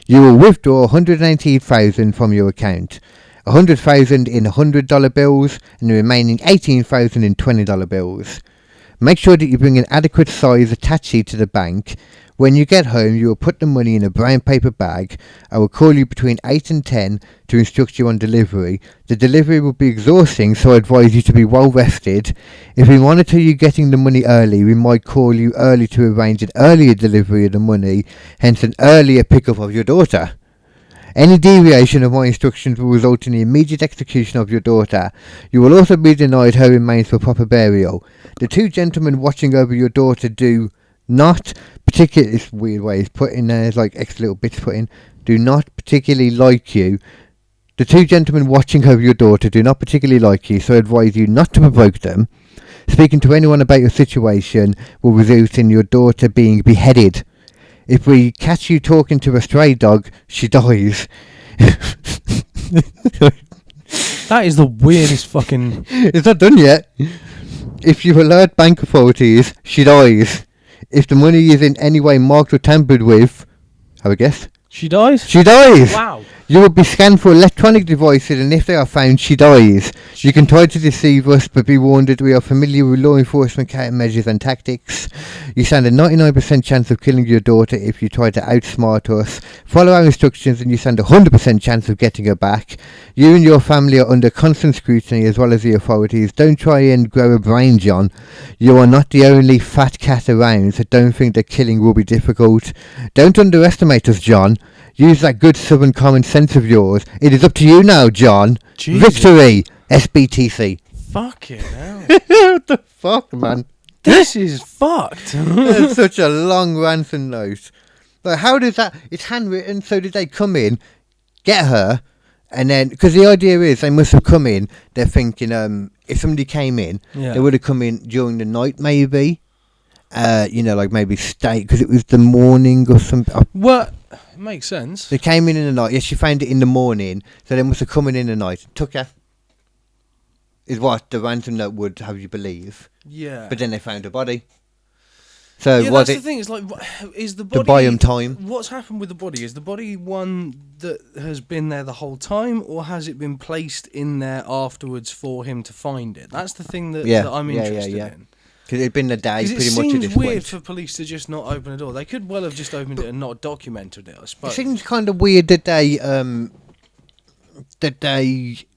You will withdraw $118,000 from your account. $100,000 in $100 bills and the remaining $18,000 in $20 bills. Make sure that you bring an adequate size attaché to the bank. When you get home, you will put the money in a brown paper bag. I will call you between 8 and 10 to instruct you on delivery. The delivery will be exhausting, so I advise you to be well rested. If we monitor you getting the money early, we might call you early to arrange an earlier delivery of the money, hence an earlier pickup of your daughter. Any deviation of my instructions will result in the immediate execution of your daughter. You will also be denied her remains for proper burial. The two gentlemen watching over your daughter do not particularly... It's weird ways put in there, it's like extra little bits put in. Do not particularly like you. The two gentlemen watching over your daughter do not particularly like you, so I advise you not to provoke them. Speaking to anyone about your situation will result in your daughter being beheaded. If we catch you talking to a stray dog, she dies. That is the weirdest fucking... It's not done yet. If you alert bank authorities, she dies. If the money is in any way marked or tampered with... Have a guess? She dies? She dies! Wow. You will be scanned for electronic devices, and if they are found, she dies. You can try to deceive us, but be warned that we are familiar with law enforcement countermeasures and tactics. You stand a 99% chance of killing your daughter if you try to outsmart us. Follow our instructions, and you stand a 100% chance of getting her back. You and your family are under constant scrutiny, as well as the authorities. Don't try and grow a brain, John. You are not the only fat cat around, so don't think that killing will be difficult. Don't underestimate us, John. Use that good southern common sense of yours. It is up to you now, John. Jesus. Victory! SBTC. Fucking hell. What the fuck, man? This is fucked. That's such a long ransom note. But how does that... It's handwritten, so did they come in, get her, and then... Because the idea is they must have come in, they're thinking, if somebody came in, they would have come in during the night, maybe. Like maybe stay... Because it was the morning or something. What? It makes sense. They came in the night. Yes, she found it in the morning, so they must have come in the night. Took her. Is what the ransom note would have you believe. Yeah. But then they found her body. So yeah, was that's it... the thing. It's like, is the body... To buy them time. What's happened with the body? Is the body one that has been there the whole time, or has it been placed in there afterwards for him to find it? That's the thing that I'm interested in. Because it'd been the day pretty much at this point. It seems weird point. for police to just not open a door. They could well have just opened it and not documented it, I suppose. It seems kind of weird that they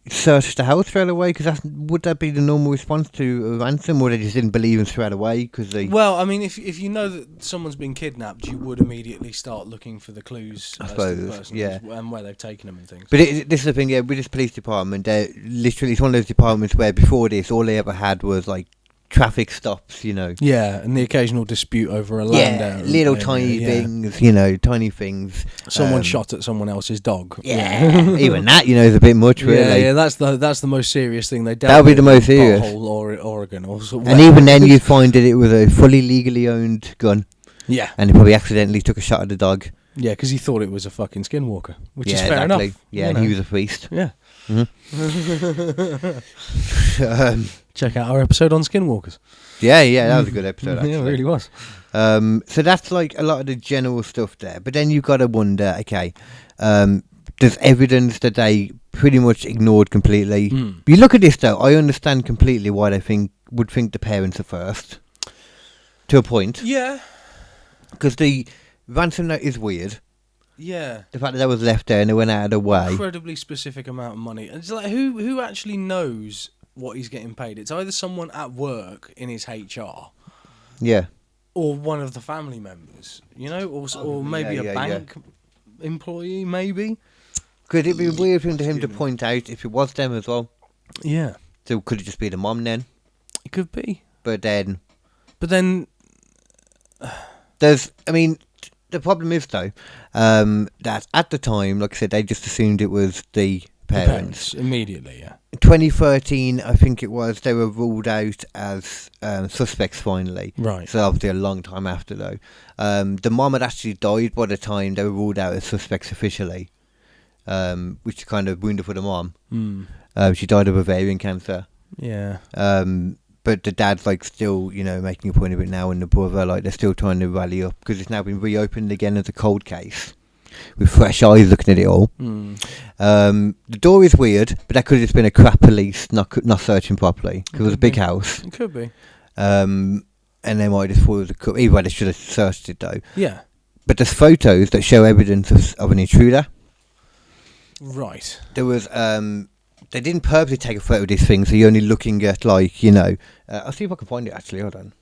searched the house straight away, because would that be the normal response to a ransom, or they just didn't believe him straight away? Cause they... Well, I mean, if you know that someone's been kidnapped, you would immediately start looking for the clues I as suppose, to the person and where they've taken them and things. But this is the thing, with this police department, they're literally, it's one of those departments where before this, all they ever had was like traffic stops, Yeah, and the occasional dispute over a land area. Little tiny things, tiny things. Someone shot at someone else's dog. Yeah, even that, is a bit much, really. Yeah, that's the most serious thing they dealt That would be with the most serious. Oregon, and even then, you'd find that it was a fully legally owned gun. Yeah, and he probably accidentally took a shot at the dog. Yeah, because he thought it was a fucking skinwalker, which is fair enough. Yeah, he was a priest. Yeah. Mm-hmm. Check out our episode on skinwalkers. Yeah, that was a good episode, actually. Yeah, it really was. So that's like a lot of the general stuff there. But then you've got to wonder, okay, there's evidence that they pretty much ignored completely. You look at this, though, I understand completely why they would think the parents are first. To a point. Yeah. Because the ransom note is weird. Yeah. The fact that was left there and they went out of the way. Incredibly specific amount of money. It's like, who actually knows what he's getting paid? It's either someone at work in his HR. Yeah. Or one of the family members, or maybe a bank employee, maybe. Could it be a weird thing to him to point out if it was them as well? Yeah. So could it just be the mom then? It could be. But then... the problem is, though, that at the time, like I said, they just assumed it was the parents. Immediately, yeah. In 2013, I think it was, they were ruled out as suspects finally. Right. So obviously a long time after, though. The mom had actually died by the time they were ruled out as suspects officially, which is kind of wounded for the mom. She died of ovarian cancer. Yeah. But the dad's still, making a point of it now, and the brother, they're still trying to rally up because it's now been reopened again as a cold case with fresh eyes looking at it all. The door is weird, but that could have just been a crap police not searching properly because it was a big house. It could be. And they might just thought it was a cook. Either way, they should have searched it though. Yeah. But there's photos that show evidence of an intruder. Right. There was they didn't purposely take a photo of this thing, so you're only looking at I'll see if I can find it actually. Hold on.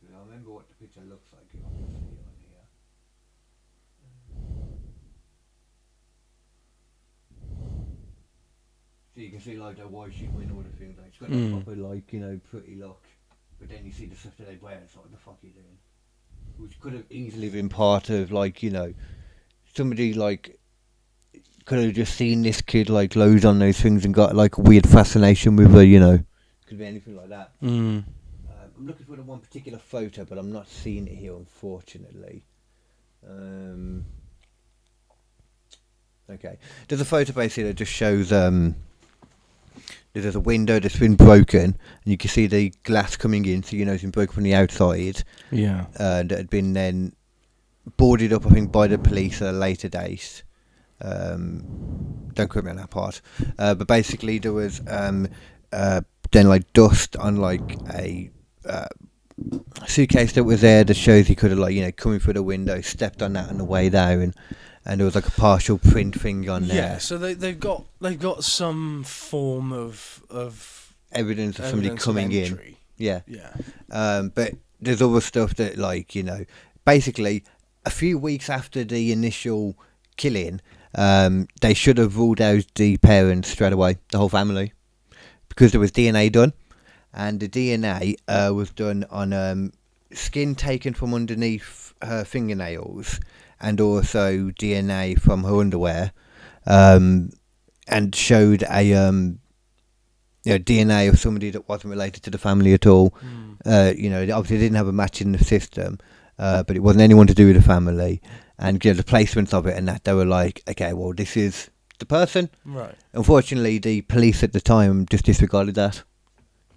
I remember what the picture looks like. You can see it on here. So you can see the why she win all the things. It's got that proper pretty look. But then you see the stuff that they wear. It's like, what the fuck are you doing? Which could have easily been part of somebody could have just seen this kid loads on those things and got a weird fascination with her. Could be anything like that. I'm looking for the one particular photo, but I'm not seeing it here, unfortunately. Okay. There's a photo basically that just shows there's a window that's been broken, and you can see the glass coming in, so you know it's been broken from the outside. Yeah. That had been then boarded up, I think, by the police at a later date. Don't quote me on that part. But basically, there was then like dust on like a suitcase that was there that shows he could have like coming through the window, stepped on that on the way down, and there was like a partial print thing on there. Yeah, so they've got some form of evidence of somebody coming in. Yeah. Yeah. But there's other stuff that basically a few weeks after the initial killing, they should have ruled out the parents straight away, the whole family, because there was DNA done, and the DNA was done on skin taken from underneath her fingernails, and also DNA from her underwear, and showed a DNA of somebody that wasn't related to the family at all. They obviously didn't have a match in the system, but it wasn't anyone to do with the family. And the placements of it and that, they were like, okay, well, this is the person. Right. Unfortunately, the police at the time just disregarded that.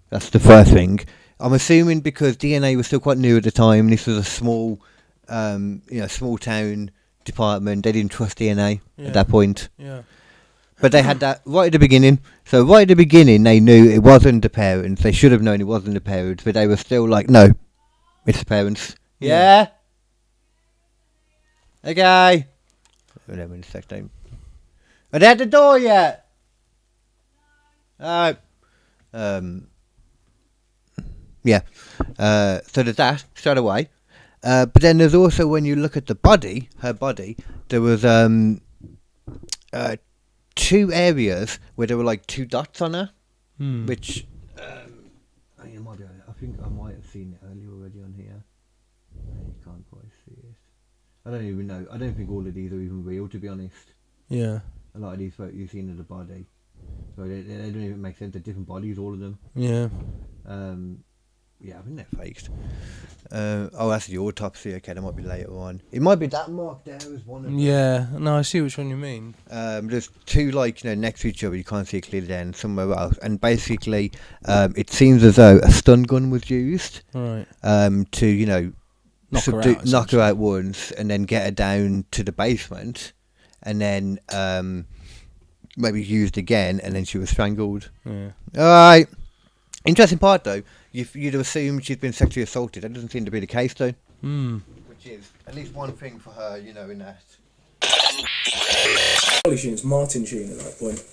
That's the first thing. I'm assuming because DNA was still quite new at the time, this was a small, small town department. They didn't trust DNA at that point. Yeah. But they had that right at the beginning. So right at the beginning, they knew it wasn't the parents. They should have known it wasn't the parents, but they were still like, no, it's the parents. Yeah. Okay. Whatever in a sec time. Are they at the door yet? Yeah. So there's that straight away. But then there's also, when you look at the body, her body, there was two areas where there were like two dots on her, which I think I might have seen it earlier already on here. You can't quite see it. I don't even know. I don't think all of these are even real, to be honest. Yeah. A lot of these photos you've seen of the body, so they don't even make sense. They're different bodies, all of them. Yeah. Yeah, I think they're faked. That's the autopsy. Okay, that might be later on. It might be that mark there as one of them. Yeah, no, I see which one you mean. There's two next to each other. You can't see it clearly then somewhere else. And basically, it seems as though a stun gun was used. Right. To knock her out once, and then get her down to the basement, and then maybe used again, and then she was strangled. Yeah. All right. Interesting part though. You'd assume she's been sexually assaulted. That doesn't seem to be the case though. Which is at least one thing for her, in that. Charlie Sheen's Martin Sheen at that point.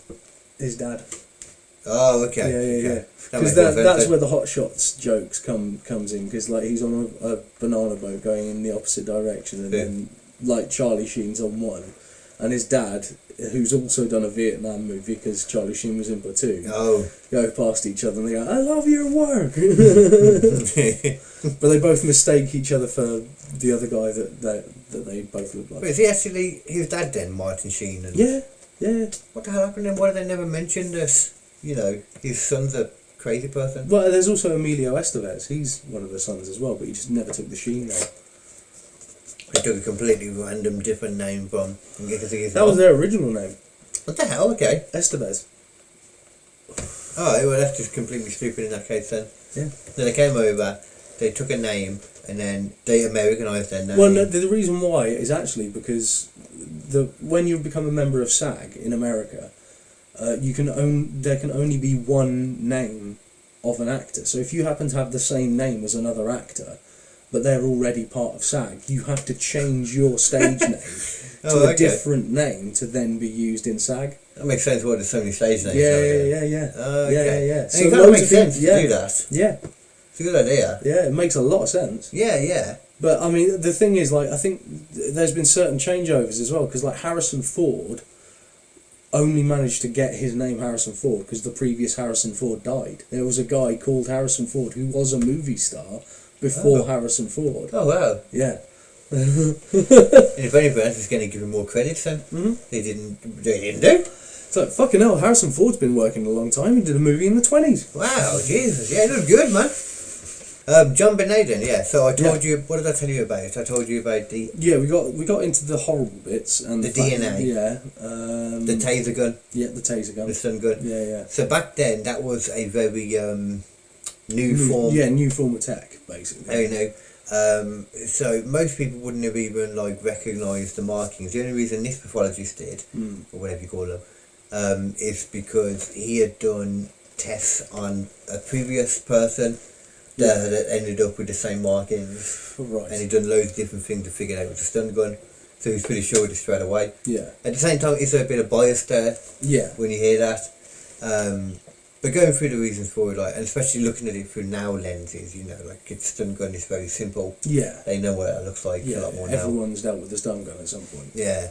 His dad. Oh, okay. Yeah. Because that's where the Hot Shots jokes comes in. Because he's on a banana boat going in the opposite direction, and then Charlie Sheen's on one, and his dad, who's also done a Vietnam movie because Charlie Sheen was in Platoon, go past each other and they go, "I love your work," but they both mistake each other for the other guy that they both look like. But is he actually his dad then, Martin Sheen? And Yeah. What the hell happened then? Why did they never mention this? His son's a crazy person. Well, there's also Emilio Estevez. He's one of the sons as well, but he just never took the Sheen name. They took a completely random different name from. That was their original name. What the hell? Okay. Estevez. Alright, well that's just completely stupid in that case then. Yeah. Then they came over, they took a name, and then they Americanised their name. Well, no, the reason why is actually because when you become a member of SAG in America, there can only be one name of an actor. So if you happen to have the same name as another actor, but they're already part of SAG, you have to change your stage name to a different name to then be used in SAG. That makes sense why there's so many stage names. Yeah. So it makes sense to do that. Yeah. It's a good idea. Yeah, it makes a lot of sense. Yeah. But I mean, the thing is, I think there's been certain changeovers as well, because Harrison Ford only managed to get his name Harrison Ford because the previous Harrison Ford died. There was a guy called Harrison Ford who was a movie star before Harrison Ford. Oh wow. Yeah. If anything else, it's going to give him more credit then. Mm-hmm. They didn't do? It's like, fucking hell, Harrison Ford's been working a long time. He did a movie in the 20s. Wow, Jesus. Yeah, it looked good, man. JonBenet then, yeah. So I told you, what did I tell you about? I told you about the... Yeah, we got into the horrible bits. And the DNA. Yeah. The taser gun. Yeah, the taser gun. The stun gun. Yeah. So back then, that was a very new form. Yeah, new form of tech, basically. Very new. So most people wouldn't have even like recognised the markings. The only reason this pathologist did, or whatever you call them, is because he had done tests on a previous person that had ended up with the same markings, right. and he'd done loads of different things to figure out it was a stun gun, so he was pretty sure of it straight away. Yeah. At the same time, is there a bit of bias there? Yeah. When you hear that, but going through the reasons for it, like, and especially looking at it through now lenses, you know, like a stun gun is very simple. Yeah. They know what it looks like a lot more now. Everyone's dealt with the stun gun at some point. Yeah.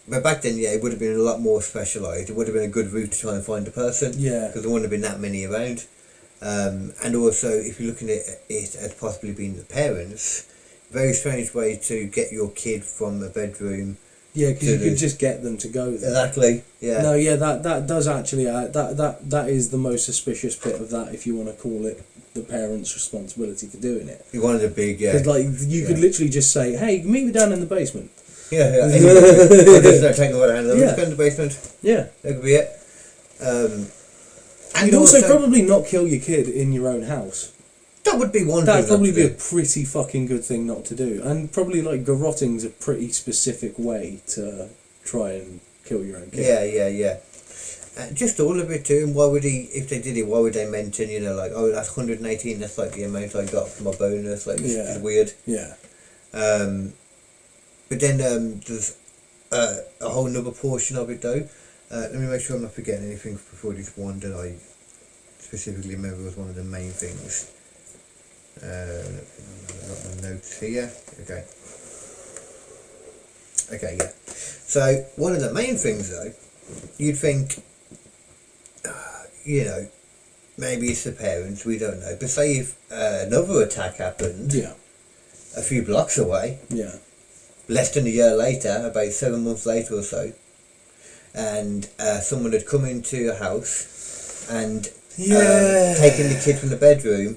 But back then, yeah, it would have been a lot more specialised. It would have been a good route to try and find a person. Yeah. Because there wouldn't have been that many around. And also, if you're looking at it as possibly being the parents, very strange way to get your kid from a bedroom. Yeah, because you could just get them to go there. Exactly. Yeah. No, yeah, that does actually that is the most suspicious bit of that, if you want to call it the parents' responsibility for doing it. You wanted a big, yeah. Because like you could literally just say, "Hey, meet me down in the basement." Yeah. Or just start taking away the hand. Let's go in the basement. Yeah. That could be it. And you'd also probably not kill your kid in your own house. That would be one. That'd probably be a pretty fucking good thing not to do, and probably like garroting's a pretty specific way to try and kill your own kid. Yeah. Just all of it too. And why would he? If they did it, why would they mention? You know, like, oh, that's 118. That's like the amount I got for my bonus. Like, it's weird. Yeah. But then there's a whole nother portion of it though. Let me make sure I'm not forgetting anything before this one that I specifically remember was one of the main things. I've got my notes here. Okay, yeah. So one of the main things though, you'd think, you know, maybe it's the parents, we don't know. But say if another attack happened, a few blocks away, less than a year later, about 7 months later or so, and someone had come into a house and taken the kid from the bedroom,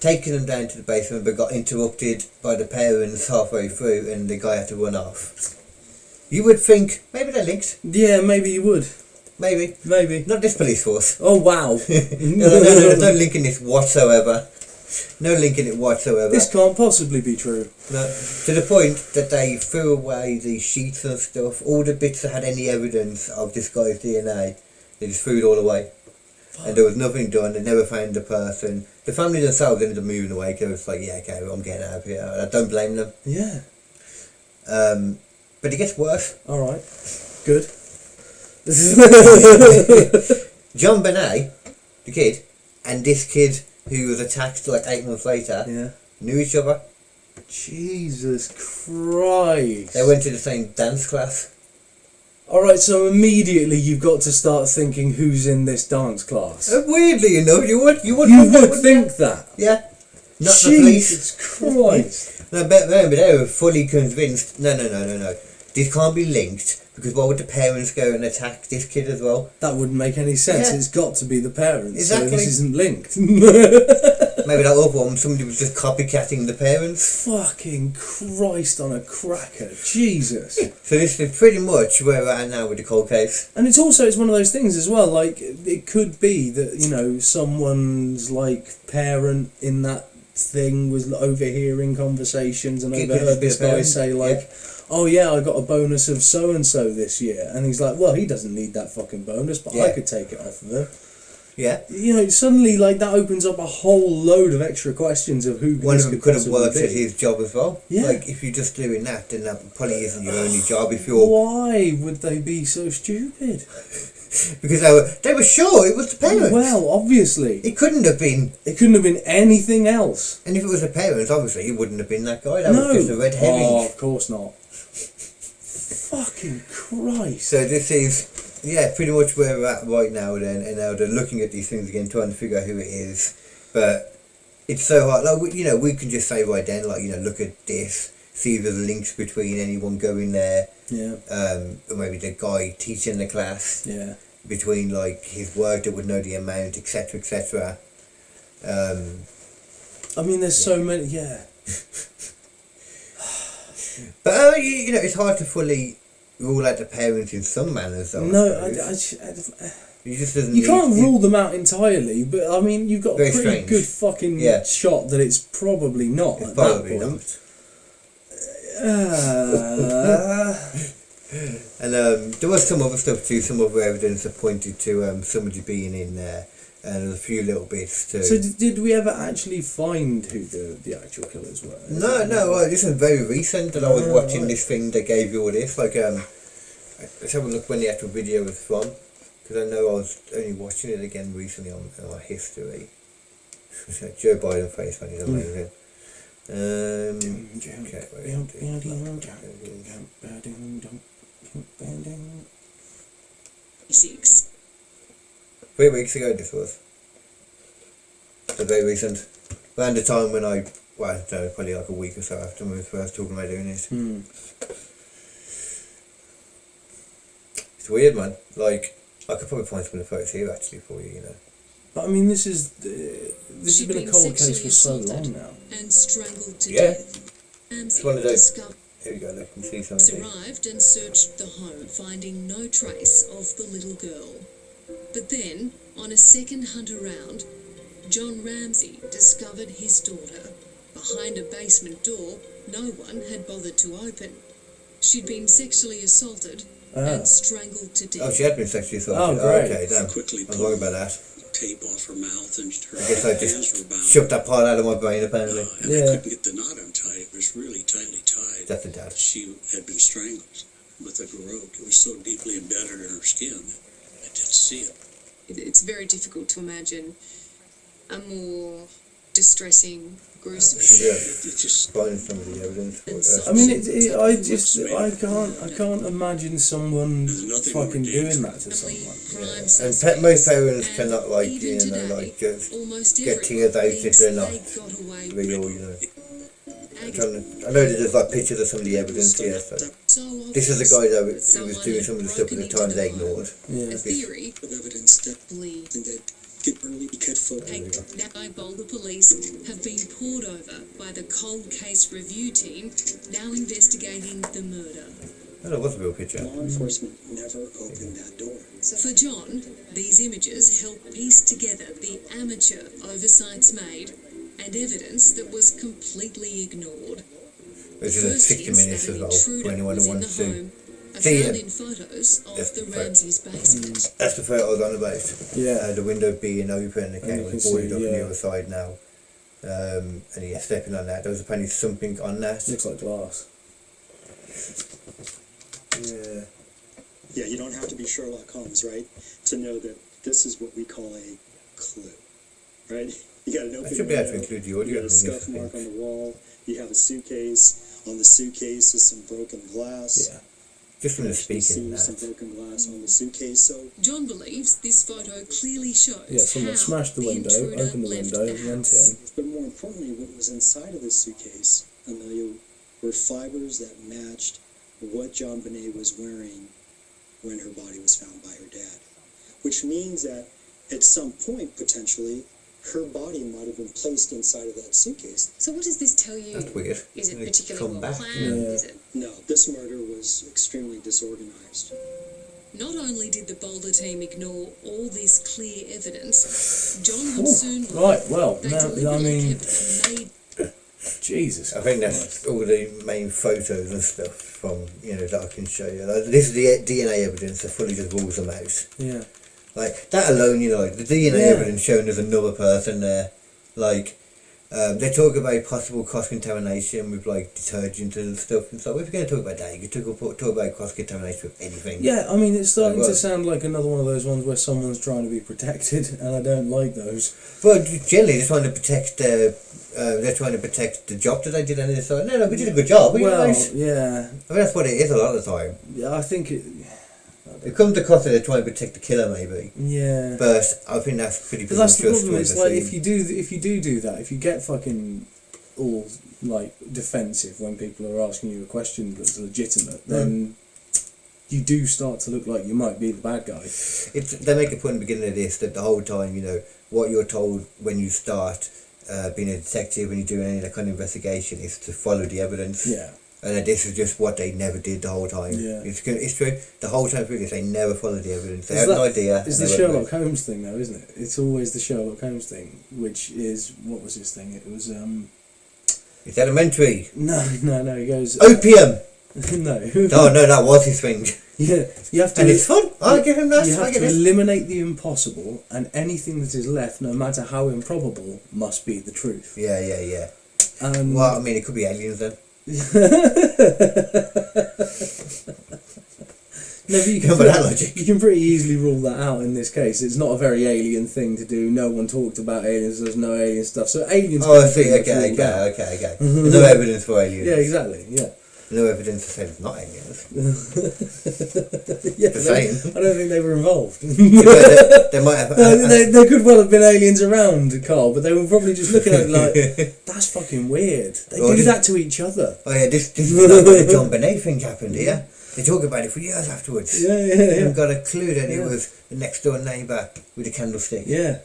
taken them down to the basement, but got interrupted by the parents halfway through, and the guy had to run off. You would think maybe they're linked. Yeah, maybe you would. Maybe. Not this police force. Oh wow. No, there's no link in this whatsoever. No link in it whatsoever. This can't possibly be true. No, to the point that they threw away the sheets and stuff, all the bits that had any evidence of this guy's DNA, they just threw it all away. And there was nothing done. They never found the person. The family themselves ended up moving away because it was like, yeah, okay, well, I'm getting out of here. I don't blame them. Yeah. But it gets worse. All right. Good. JonBenet, the kid, and this kid who was attacked like 8 months later, knew each other. Jesus Christ. They went to the same dance class. Alright, so immediately you've got to start thinking who's in this dance class. Weirdly enough, you would think that. Yeah. Not Jesus the police. Christ. No, but they were fully convinced. No. This can't be linked, because why would the parents go and attack this kid as well? That wouldn't make any sense. It's got to be the parents. Exactly. So this isn't linked. Maybe that other one, somebody was just copycatting the parents. Fucking Christ on a cracker. Jesus. So this is pretty much where we're at now with the cold case. And it's one of those things as well, like, it could be that, you know, someone's, like, parent in that thing was overhearing conversations and overheard this guy say, like, oh yeah, I got a bonus of so-and-so this year. And he's like, well, he doesn't need that fucking bonus, but I could take it off of him. Yeah. You know, suddenly, like, that opens up a whole load of extra questions of who one this of them could have worked be. at his job as well. Yeah. Like, if you're just doing that, then that probably isn't your only job. If you're... Why would they be so stupid? Because they were sure it was the parents. Well, obviously. It couldn't have been... It couldn't have been anything else. And if it was the parents, obviously, it wouldn't have been that guy. That was just a red herring. Oh, of course not. Fucking Christ. So this is, pretty much where we're at right now then, and now they're looking at these things again, trying to figure out who it is. But it's so hard. Like, we can just say right then, like, look at this, see if there's links between anyone going there. Yeah. Or maybe the guy teaching the class. Yeah. Between, like, his work that would know the amount, etc., etc. I mean, there's so many. Yeah. But you know, it's hard to fully rule out the parents in some manners. Though, No, you can't rule them out entirely, but I mean, you've got a pretty strange. good fucking shot that it's probably not. It's at probably that point. And there was some other stuff too, some other evidence that pointed to somebody being in there, and a few little bits too. So did we ever actually find who the actual killers were? No, this is very recent that I was watching this thing that gave you all this. Like, let's have a look when the actual video was from, because I know I was only watching it again recently on our history. Joe Biden face when he's amazing. Okay, Six. 3 weeks ago this was. So very recent. Around the time when I don't know, probably like a week or so after we were first talking about doing this. It's weird, man. Like, I could probably find some of the photos here actually for you, you know. But I mean, this has been a cold case for so long now. And strangled to death. It's one of those. Here we go, look, you can see something. Arrived and searched the home, finding no trace of the little girl. But then, on a second hunt around, John Ramsey discovered his daughter behind a basement door no one had bothered to open. She'd been sexually assaulted and strangled to death. Oh, she had been sexually assaulted. Oh, great. Okay, damn. Quickly I was wrong about that. tape off her mouth and her I guess I hands just were bound. shoved that part out of my brain apparently. And I couldn't get the knot untied. It was really tightly tied. That's the dad. She had been strangled with a garrote. It was so deeply embedded in her skin that I didn't see it. It's very difficult to imagine a more distressing, gruesome. It's just finding some of the evidence. I mean, I can't imagine someone fucking doing that to someone. Yeah. And most parents cannot just get tears out if they're not real, you know. I know that there's pictures of some of the evidence here. So. This is the guy that was doing some of the stuff at the time they ignored. Yeah. A theory of evidence that get early cat photo. Boulder police have been poured over by the cold case review team now investigating the murder. Oh, that was a real picture. Law enforcement never opened that door. So for John, these images help piece together the amateur oversights made and evidence that was completely ignored. This is 60 minutes as well for anyone who wants to see it. In photos of the Ramseys' basement. That's the photo I was on about. Yeah. The window being open, the camera was boarded up on the other side now. And he's stepping on that. There was apparently something on that. Looks like glass. Yeah. Yeah, you don't have to be Sherlock Holmes, right, to know that this is what we call a clue, right? You got an open I should be able to include the audio. You got a scuff mark on the wall. You have a suitcase. On the suitcase is some broken glass. Yeah. Just from the speaking. Some broken glass on the suitcase. So John believes this photo clearly shows. Yeah, someone smashed the window, opened the window, went in. But more importantly, what was inside of this suitcase, Amelia, were fibers that matched what JonBenet was wearing when her body was found by her dad. Which means that at some point, potentially, her body might have been placed inside of that suitcase. So what does this tell you? That's weird. Is it particularly well planned? Yeah. Is it? No, this murder was extremely disorganized. Not only did the Boulder team ignore all this clear evidence, John would soon learn Right, well, they now, I deliberately mean, kept and made Jesus. I think that's all the main photos and stuff from, that I can show you. This is the DNA evidence that fully just rules them out. Yeah. Like, that alone, the DNA evidence showing there's another person there. Like, they talk about possible cross-contamination with, detergent and stuff. And so if you're going to talk about that, you can talk about cross-contamination with anything. Yeah, I mean, it's starting to sound like another one of those ones where someone's trying to be protected, and I don't like those. But generally, they're trying to protect the job that they did, and it's like, no, we did a good job. Well, nice. yeah. I mean, that's what it is a lot of the time. Yeah, I think it... It comes across that they're trying to protect the killer, maybe. Yeah. But I think that's pretty. But that's the problem. It's like if you do that, if you get fucking all defensive when people are asking you a question that's legitimate, then you do start to look like you might be the bad guy. They make a point in the beginning of this that the whole time, what you're told when you start being a detective when you're doing any kind of investigation is to follow the evidence. Yeah. And this is just what they never did the whole time. Yeah. It's true. The whole time through this, they never followed the evidence. They Is had that- an idea. It's the Sherlock Holmes thing, though, isn't it? It's always the Sherlock Holmes thing, which is what was his thing? It was It's elementary. no. He goes Opium. no. No, that was his thing. Yeah, you have to. And it's fun. I'll give him that. You I have get to it. eliminate the impossible, and anything that is left, no matter how improbable, must be the truth. Yeah. And Well, I mean, it could be aliens then. No, but you can pretty easily rule that out in this case. It's not a very alien thing to do. No one talked about aliens. There's no alien stuff. So aliens. Oh, I see. Okay. No evidence for aliens. Yeah, exactly. Yeah. No evidence to say it's not aliens. Yeah, Just saying. I don't think they were involved. They might have. There could well have been aliens around, Carl, but they were probably just looking at it like, that's fucking weird. They do that to each other. Oh yeah, this is like the JonBenet thing happened here. They talk about it for years afterwards. Yeah. They haven't got a clue that it was the next door neighbour with a candlestick. Yeah.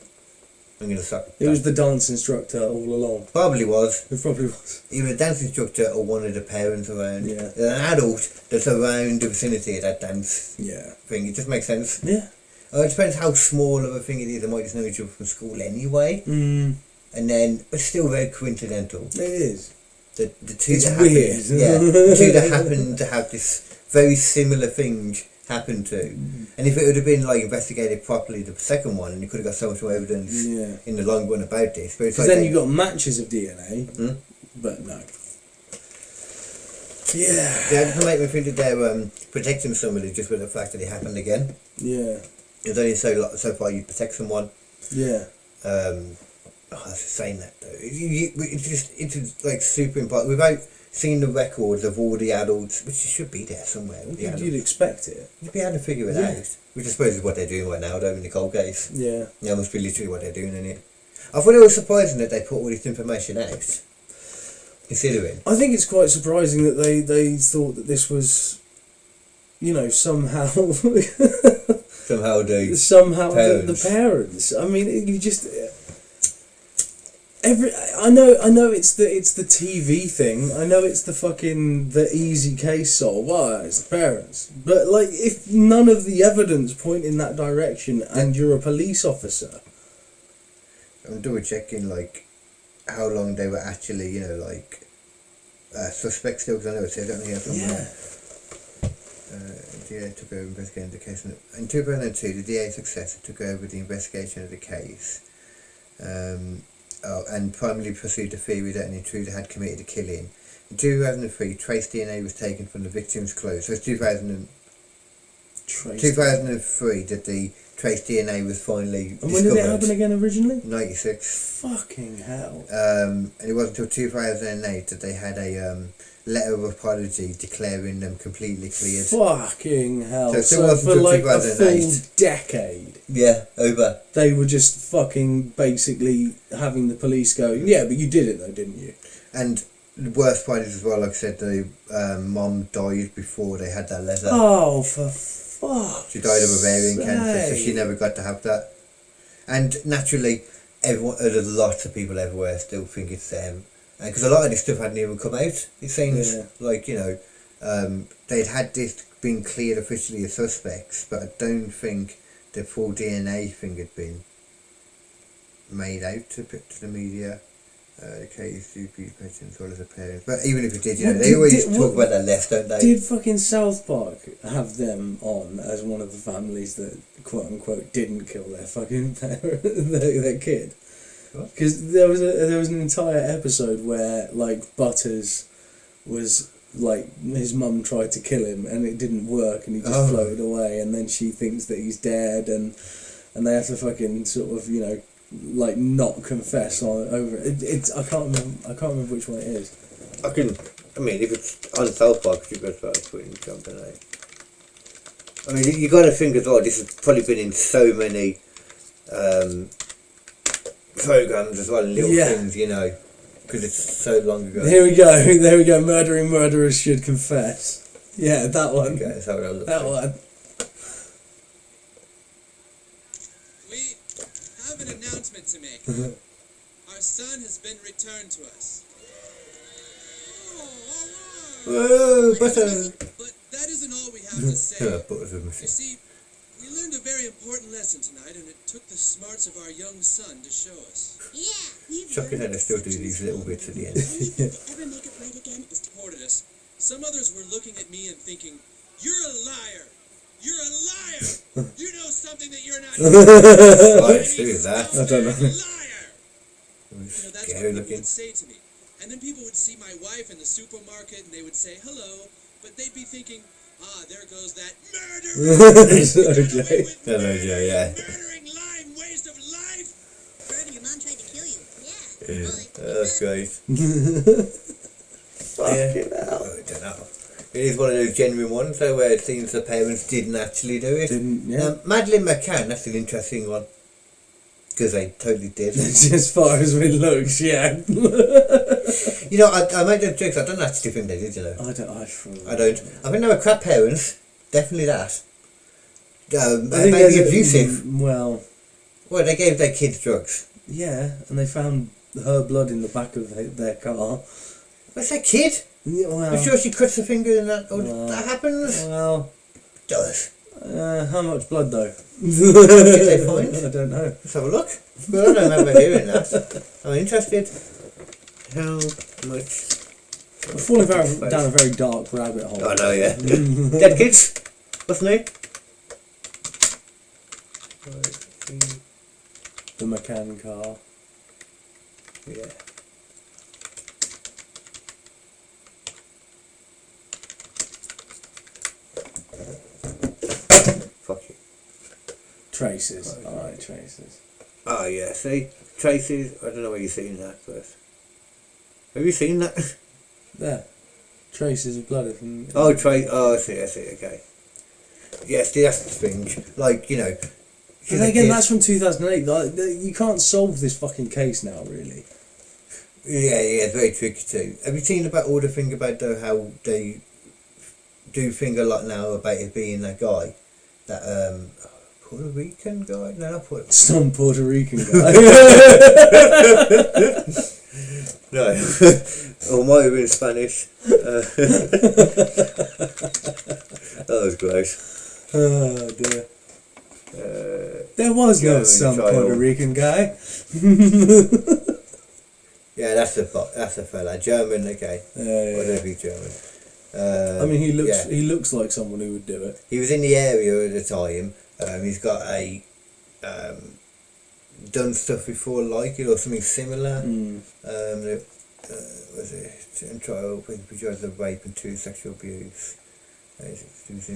I'm going to stop. It was the dance instructor all along. Probably was. It probably was. Either a dance instructor or one of the parents around. Yeah. An adult that's around the vicinity of that dance thing. It just makes sense. Yeah. It depends how small of a thing it is. They might just know each other from school anyway. Mm. And then, but still very coincidental. It is. The two It's that weird. happened, the two that happened to have this very similar thing happen to. And if it would have been like investigated properly, the second one, and you could have got so much more evidence in the long run about this. But because then you got matches of DNA, but no. Yeah. Yeah, it doesn't make me think that they're protecting somebody just with the fact that it happened again. Yeah. It's only so far you protect someone. Yeah. Saying that though, it's like super important without seeing the records of all the adults, which should be there somewhere. You'd expect it. You'd be able to figure it out, which I suppose is what they're doing right now, though, in the cold case. Yeah. Yeah, must be literally what they're doing in it. I thought it was surprising that they put all this information out. Considering, I think it's quite surprising that they thought that this was, somehow the parents. I mean, you just. I know it's the TV thing. I know it's the easy case solve. Well, it's the parents. But like, if none of the evidence point in that direction, and you're a police officer, I'm double checking like how long they were actually, suspects still. Because I know it says it on here somewhere. DA took over investigating the case. In 2002, the DA's successor took over the investigation of the case. And primarily pursued the theory that an intruder had committed a killing. In 2003, trace DNA was taken from the victim's clothes. So it's 2003 that the trace DNA was finally discovered. And when did it happen again originally? 96. Fucking hell. And it wasn't until 2008 that they had a letter of apology declaring them completely cleared. Fucking hell. So it still wasn't for until like 2008. a full decade. Yeah, over. They were just fucking basically having the police go, yeah, but you did it though, didn't you? And the worst part is as well, like I said, the mom died before they had that letter. Oh, for fuck. She died of ovarian cancer, so she never got to have that. And naturally, there's lots of people everywhere still think it's them. Because a lot of this stuff hadn't even come out. It seems like, they'd had this been cleared officially as suspects, but I don't think the full DNA thing had been made out to the media. The case, GP patients, as well as the parents. But even if it did, they always talk about that left, don't they? Did fucking South Park have them on as one of the families that, quote unquote, didn't kill their fucking parent, their kid? Because there was an entire episode where like Butters was like his mum tried to kill him and it didn't work and he just floated away, and then she thinks that he's dead and they have to fucking sort of like not confess over it. It's I can't remember which one it is. I mean, if it's on South Park, you've got to start putting JonBenet. I mean, you got to think as well. This has probably been in so many programs as well, little things, because it's so long ago. There we go. Murdering murderers should confess. Yeah, that one. Okay, that's how it looks. That one. We have an announcement to make. Our son has been returned to us. Whoa, butter. But that isn't all we have to say. Butter's a You machine. see, we learned a very important lesson tonight, and it took the smarts of our young son to show us. Yeah, we've Shocking that they still do these little bits at the end. only thing to ever make it right again is to Supported us. Some others were looking at me and thinking, "You're a liar! You're a liar! You know something that you're not doing." Right, who is that? I don't know. Liar! That's what Scary people looking. would say to me. And then people would see my wife in the supermarket and they would say hello, but they'd be thinking, there goes that murderer! Hello, Joe, yeah. Murdering, lying waste of life! Fred, your mom tried to kill you. Yeah. That's great. Fucking hell. I don't know. It is one of those genuine ones though where it seems the parents didn't actually do it. Didn't, Madeleine McCann, that's an interesting one. Because they totally did. As far as it looks, yeah. You know, I made those jokes, I don't actually think they did, you know. I don't. I don't. I think they were crap parents. Definitely that. I think maybe abusive. Well, They gave their kids drugs. yeah, and they found her blood in the back of their car. What's that kid? Yeah, well, I'm sure she cuts her finger and that. That happens. Well, Does. how much blood though? Did they find? I don't know. Let's have a look. Well, I don't remember hearing that. I'm interested. How much? We're falling down a very dark rabbit hole. Oh no, yeah. Dead kids. What's new? The McCann car. Yeah. Fuck you. Traces. Alright, traces. Oh yeah, see? Traces, I don't know where you've seen that first. Have you seen that? There. Traces of blood. Oh, I see, okay. Yes, that's the thing. Like, you know. But again, that's from 2008. Like, you can't solve this fucking case now, really. Yeah, it's very tricky too. Have you seen about all the thing about though how they do thing a lot now about it being that guy? That Puerto Rican guy? No, not Puerto Rican. Some Puerto Rican guy. No. Or might have been Spanish. That was gross. Oh dear. There was no some Puerto Rican guy. Yeah, that's a fella. German, okay. Whatever he's German. I mean, he looks like someone who would do it. He was in the area at the time. He's got done stuff before like it or something similar. Was it in trial with charges of rape and 2 sexual abuse. He's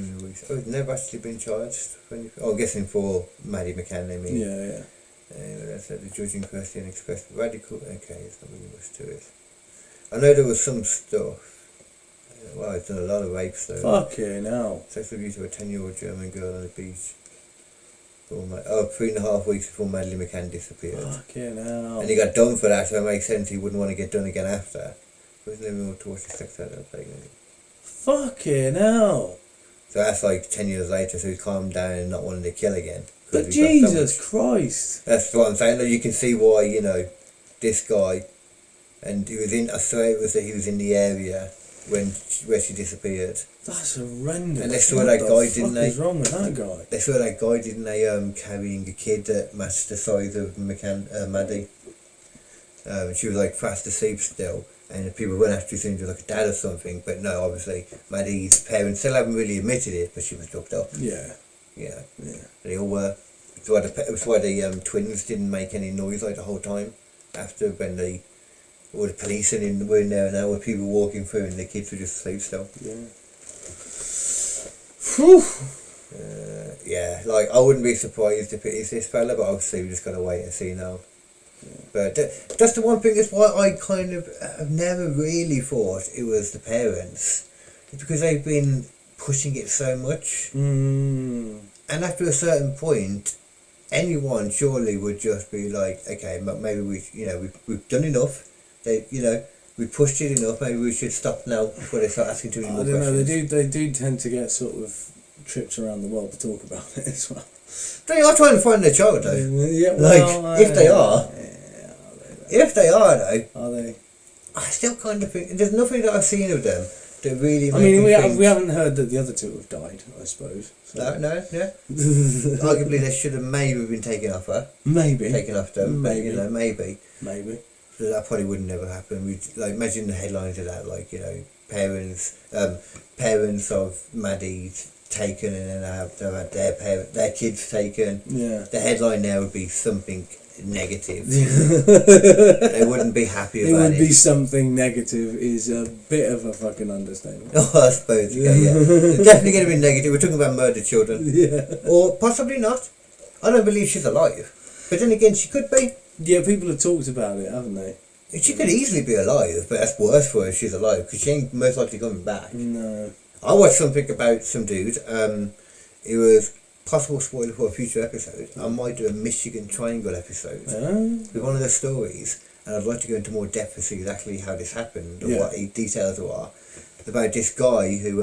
never actually been charged. I'm guessing for Maddie McCann, I mean. Yeah. That's the judge in question expressed radical. Okay, it's not really much to it. I know there was some stuff. Well, he's done a lot of rapes though. Fucking hell. Sexual abuse of a 10-year-old German girl on the beach. 3.5 weeks before Madeleine McCann disappeared. Fucking hell. And he got done for that, so it makes sense he wouldn't want to get done again after. Wasn't even able to watch the sex out of pregnant. Fucking hell. So that's like 10 years later, so he's calmed down and not wanting to kill again. But Jesus Christ. That's what I'm saying. Though you can see why, you know, this guy, and he was in. I swear it was that he was in the area where she disappeared. That's horrendous. And they saw that guy, didn't they? What's wrong with that guy? They saw that guy, didn't they? Carrying a kid that matched the size of Maddie. She was like fast asleep still, and people went after her thinking she was like a dad or something. But no, obviously Maddie's parents still haven't really admitted it, but she was looked up. Yeah. They all were. That's why the twins didn't make any noise like the whole time. After when all the police were in there now, with people walking through and the kids were just asleep still. Yeah. Yeah, like I wouldn't be surprised if it is this fella, but obviously we just gotta wait and see now. Yeah. But that's the one thing. That's why I kind of have never really thought it was the parents. It's because they've been pushing it so much, and after a certain point, anyone surely would just be like, okay, maybe we've done enough. We pushed it enough. Maybe we should stop now before they start asking too many more questions. I don't know. They do tend to get sort of trips around the world to talk about it as well. They are trying to find their child though. Yeah, well, if they are. If they are though, Are they? I still kind of think there's nothing that I've seen of them that really. I mean, make me think, we haven't heard that the other two have died, I suppose. So. No, yeah. Arguably, they should have maybe been taken off her. Maybe. Taken off them, Maybe. but, you know, maybe. Maybe. So that probably would never happen. We'd, like, imagine the headlines of that, like, you know, parents of Maddie's taken and then they've had their kids taken. Yeah. The headline there would be something negative. They wouldn't be happy It about it. would be something negative is a bit of a fucking understatement. Oh, I suppose, okay, yeah. It's definitely going to be negative. We're talking about murdered children. Yeah. Or possibly not. I don't believe she's alive. But then again, she could be. Yeah, people have talked about it, haven't they? She could easily be alive, but that's worse for her if she's alive, because she ain't most likely coming back. No. I watched something about some dude. It was possible spoiler for a future episode. I might do a Michigan Triangle episode with one of the stories, and I'd like to go into more depth to see exactly how this happened or what the details are. About this guy who,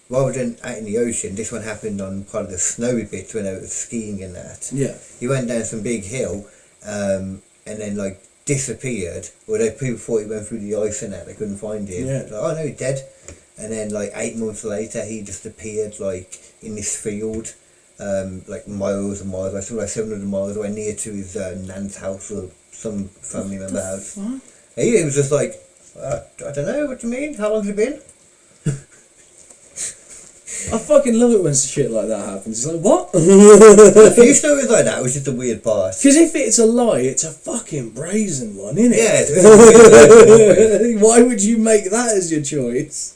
rather than out in the ocean, this one happened on part of the snowy bits when I was skiing and that. Yeah. He went down some big hill, and then like disappeared, or people thought he went through the ice and that, they couldn't find him. Yeah. Like, oh no, he's dead. And then like 8 months later he just appeared like in this field, like miles and miles away, something like 700 miles away, near to his nan's house or some family member house. He was just like, I don't know, what do you mean? How long's it been? I fucking love it when shit like that happens. It's like, what? A few stories like that was just a weird part. Because if it's a lie, it's a fucking brazen one, isn't it? Yeah. Why would you make that as your choice?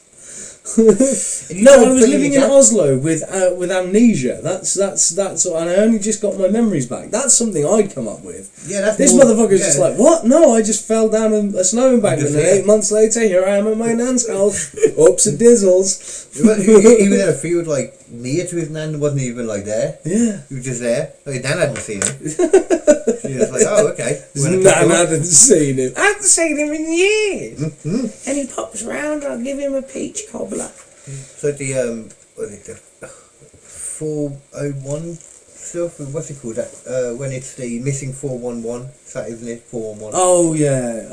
No, I was living in Oslo with amnesia. That's and I only just got my memories back. That's something I'd come up with. Yeah, that's this motherfucker's just like, what? No, I just fell down a snow embankment, and 8 months later, here I am at my nan's house. Oops, and dizzles. He was in a field like near to his nan, wasn't even like there. Yeah, he was just there. Like, his nan hadn't seen him. She was like, oh, okay. His nan hadn't seen him. I haven't seen him in years. Mm-hmm. And he pops round, I'll give him a peach cobbler. So the what is it, the 401 stuff, what's it called? That when it's the missing 411, is that, isn't it? 411. Oh yeah.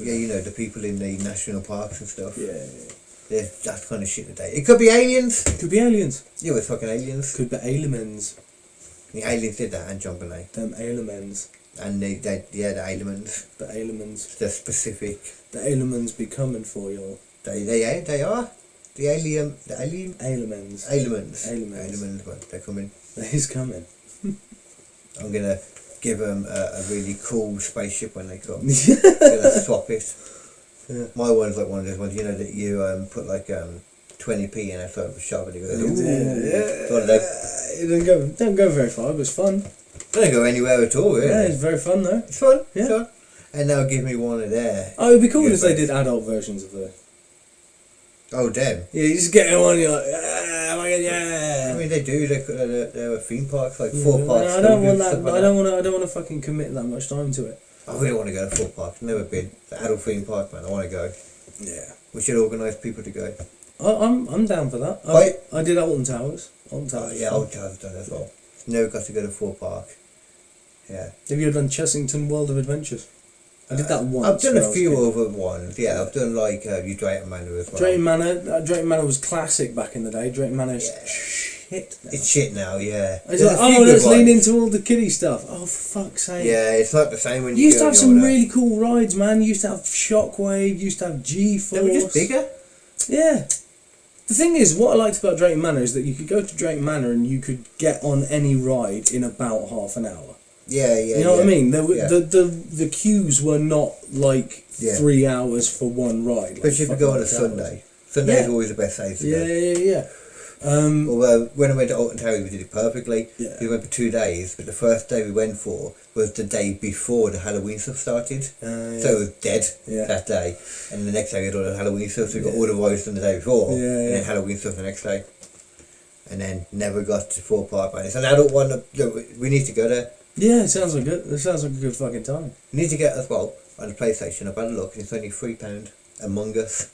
Yeah, you know, the people in the national parks and stuff. Yeah. That kind of shit today. It could be aliens. Could be aliens. Yeah, it's fucking aliens. Could be aliens. The aliens did that, and JonBenet. Them aliens. And the aliens. The aliens. The specific. The aliens be coming for you. They are. The alien. Aliens. Well, they're coming. He's coming. I'm gonna give them a really cool spaceship when they come. Gonna swap it. Yeah. My one's like one of those ones, you know, that you put like 20p in a sort of shop and it goes, ooh. Yeah. Sort of It don't go very far, but it's fun. It don't go anywhere at all, really. Yeah, it's very fun though. It's fun. Yeah. It's fun. And they'll give me one of their. Oh, it'd be cool if they did adult versions of the. Oh, damn. Yeah, you just get in one, you're like, oh my god, yeah. I mean, they do. There are theme parks, like 4 parks. I don't want that. I don't want to fucking commit that much time to it. I really want to go to 4 parks. Never been. The adult theme park, man. I want to go. Yeah. We should organise people to go. I'm down for that. I did Alton Towers. Yeah, Alton Towers done as well. Never got to go to 4 park. Yeah. Have you done Chessington World of Adventures? I did that once. I've done a few other ones. Yeah, I've done like Drayton Manor as well. Drayton Manor was classic back in the day. Drayton Manor is shit now. It's shit now, yeah. It's like, let's lean into all the kiddie stuff. Oh, for fuck's sake. Yeah, it's not the same when you used to have some really cool rides, man. You used to have Shockwave, used to have G-Force. They were just bigger? Yeah. The thing is, what I liked about Drayton Manor is that you could go to Drayton Manor and you could get on any ride in about half an hour. Yeah. You know what I mean? The queues were not like 3 hours for one ride. But you could go on a Sunday. Sunday is always the best day to go. Yeah. Although when I went to Alton Towers, we did it perfectly. Yeah. We went for 2 days, but the first day we went for was the day before the Halloween stuff started. So it was dead that day. And the next day we had all the Halloween stuff, so we got all the rides done the day before, and then Halloween stuff the next day. And then never got to 4 park, man. It's an adult one. We need to go there. Yeah, it sounds like good. It sounds like a good fucking time. We need to get as well on the PlayStation. I've had a look. It's only £3. Among Us.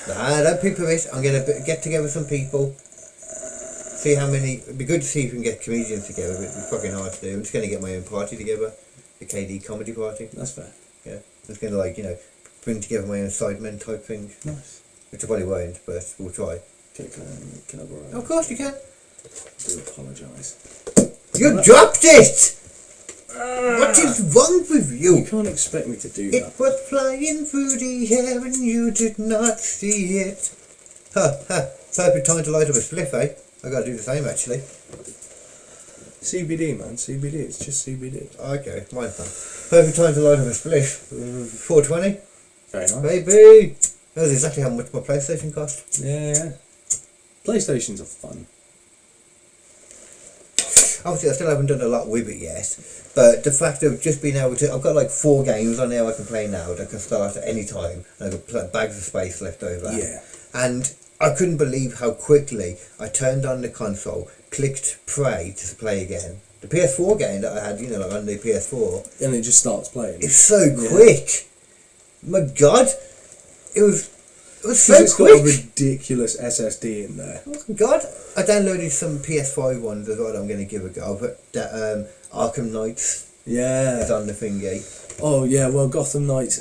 Nah, don't pay for it. I'm gonna get together with some people. See how many. It'd be good to see if we can get comedians together. But it'd be fucking hard to do. I'm just gonna get my own party together. the KD comedy party. That's fair. Yeah, it's going to like bring together my own sidemen type thing. Nice. Which I probably won't, but we'll try. Can I borrow? Of course you can. I do apologise. You dropped it! What is wrong with you? You can't expect me to do It that. was flying through the air and you did not see it. Perfect time to light up a spliff, eh? I gotta do the same actually. CBD, man. CBD. It's just CBD. Okay, my fun. Perfect time to light up a spliff. 420. Very nice. Baby! That's exactly how much my PlayStation cost. Yeah. PlayStations are fun. Obviously I still haven't done a lot with it yet, but the fact of just being able to, I've got like 4 games on there I can play now that can start at any time, and I've got bags of space left over. Yeah. And I couldn't believe how quickly I turned on the console, clicked play to play again. The PS4 game that I had, like on the PS4. And it just starts playing. It's so quick. My God. It was so it's quick. got a ridiculous SSD in there. Oh my God. I downloaded some PS5 ones as well that I'm going to give a go, but that Arkham Knights is on the thingy. Oh yeah, well Gotham Knights.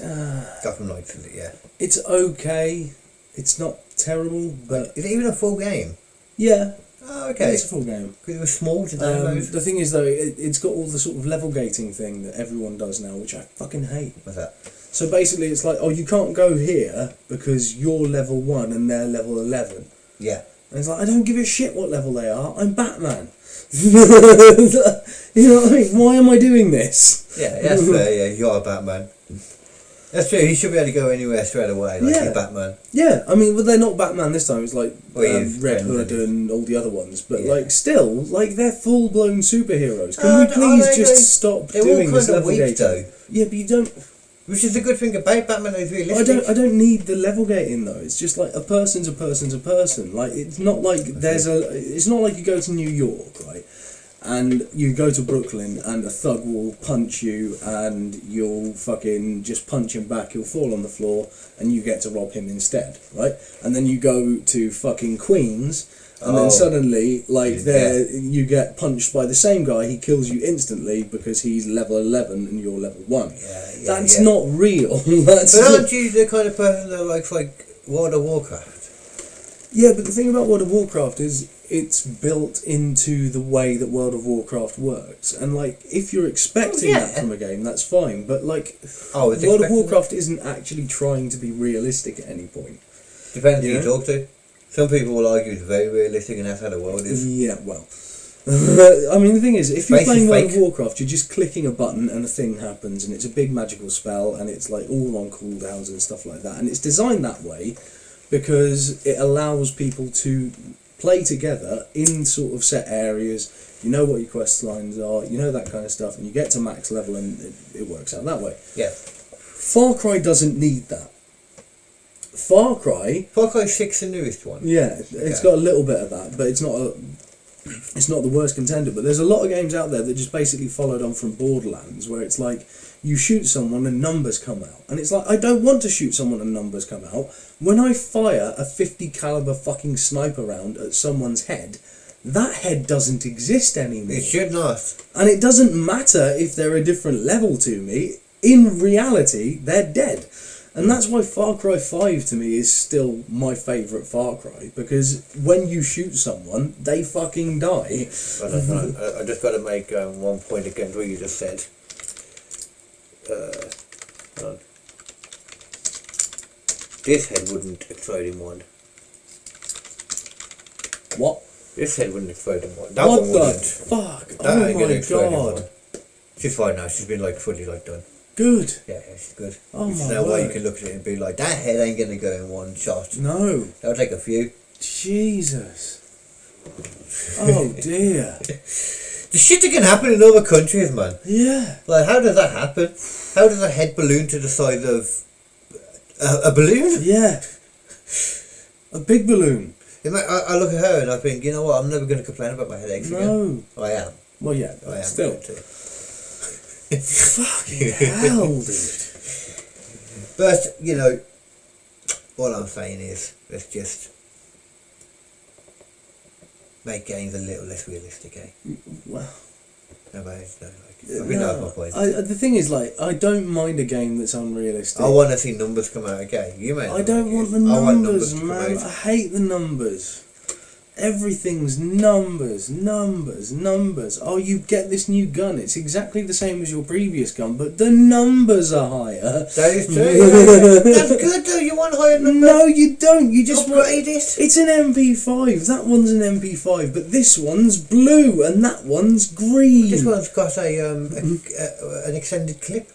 Gotham Knights, is it? Yeah. It's okay. It's not terrible, but is it even a full game? Yeah. Oh, okay. Yeah, it's a full game. Because it was small to download. The thing is though, it's got all the sort of level gating thing that everyone does now, which I fucking hate. What's that? So basically, it's like, oh, you can't go here because you're level 1 and they're level 11. Yeah. And it's like, I don't give a shit what level they are. I'm Batman. You know what I mean? Why am I doing this? Yeah, that's fair. Yeah, you are Batman. That's true. He should be able to go anywhere straight away. Like he's Batman. Yeah, I mean, well, they're not Batman this time. It's like Red Hood friendly. and all the other ones. But like, still, like they're full blown superheroes. Can we please just stop doing this level gating? Though. Yeah, but you don't. Which is the good thing about Batman, is realistic. I don't need the level gating though. It's just like a person's a person's a person. Like it's not like it's not like you go to New York, right? And you go to Brooklyn and a thug will punch you and you'll fucking just punch him back, he'll fall on the floor and you get to rob him instead, right? And then you go to fucking Queens and then suddenly, like, you get punched by the same guy, he kills you instantly because he's level 11 and you're level 1. That's not real. But aren't you the kind of person that likes, like, World of Warcraft? Yeah, but the thing about World of Warcraft is it's built into the way that World of Warcraft works. And, like, if you're expecting that from a game, that's fine. But, like, World of Warcraft isn't actually trying to be realistic at any point. Depends who you talk to. Some people will argue it's very realistic and that's how the world is. Yeah, well. I mean, the thing is, if you're playing World of Warcraft, you're just clicking a button and a thing happens and it's a big magical spell and it's, like, all on cooldowns and stuff like that. And it's designed that way because it allows people to play together in sort of set areas. You know what your quest lines are, you know that kind of stuff, and you get to max level and it works out that way. Yeah. Far Cry doesn't need that. Far Cry 6, the newest one. Yeah, it's got a little bit of that, but it's not the worst contender. But there's a lot of games out there that just basically followed on from Borderlands, where it's like you shoot someone and numbers come out, and it's like I don't want to shoot someone and numbers come out. When I fire a 50 caliber fucking sniper round at someone's head, that head doesn't exist anymore. It should not. And it doesn't matter if they're a different level to me. In reality, they're dead. And that's why Far Cry 5 to me is still my favourite Far Cry, because when you shoot someone, they fucking die. I just got to make one point against what you just said. Hold on. This head wouldn't explode in one. What? This head wouldn't explode in one. That what one the wouldn't. fuck? That Oh my god. She's fine now. She's been like fully like done. Good. Yeah, she's good. Oh There's my no way word. you can look at it and be like, that head ain't gonna go in one shot. No. That'll take a few. Jesus. Oh dear. The shit that can happen in other countries, man. Yeah. Like, how does that happen? How does a head balloon to the size of a balloon? Yeah. A big balloon. I look at her and I think, you know what? I'm never going to complain about my headaches again. No. I am. Well, yeah. I am. Still. Fucking hell, dude. But, you know, all I'm saying is, let's just make games a little less realistic, eh? Well, No, but it's no, like, I mean, that's my point. The thing is, like, I don't mind a game that's unrealistic. I want to see numbers come out again. You may. I don't want the numbers, man. I hate the numbers. Everything's numbers. Oh, you get this new gun. It's exactly the same as your previous gun, but the numbers are higher. That is true. That's good though. You want higher numbers? No, you don't. You just upgrade it. It's an MP5. That one's an MP5, but this one's blue and that one's green. This one's got an extended clip.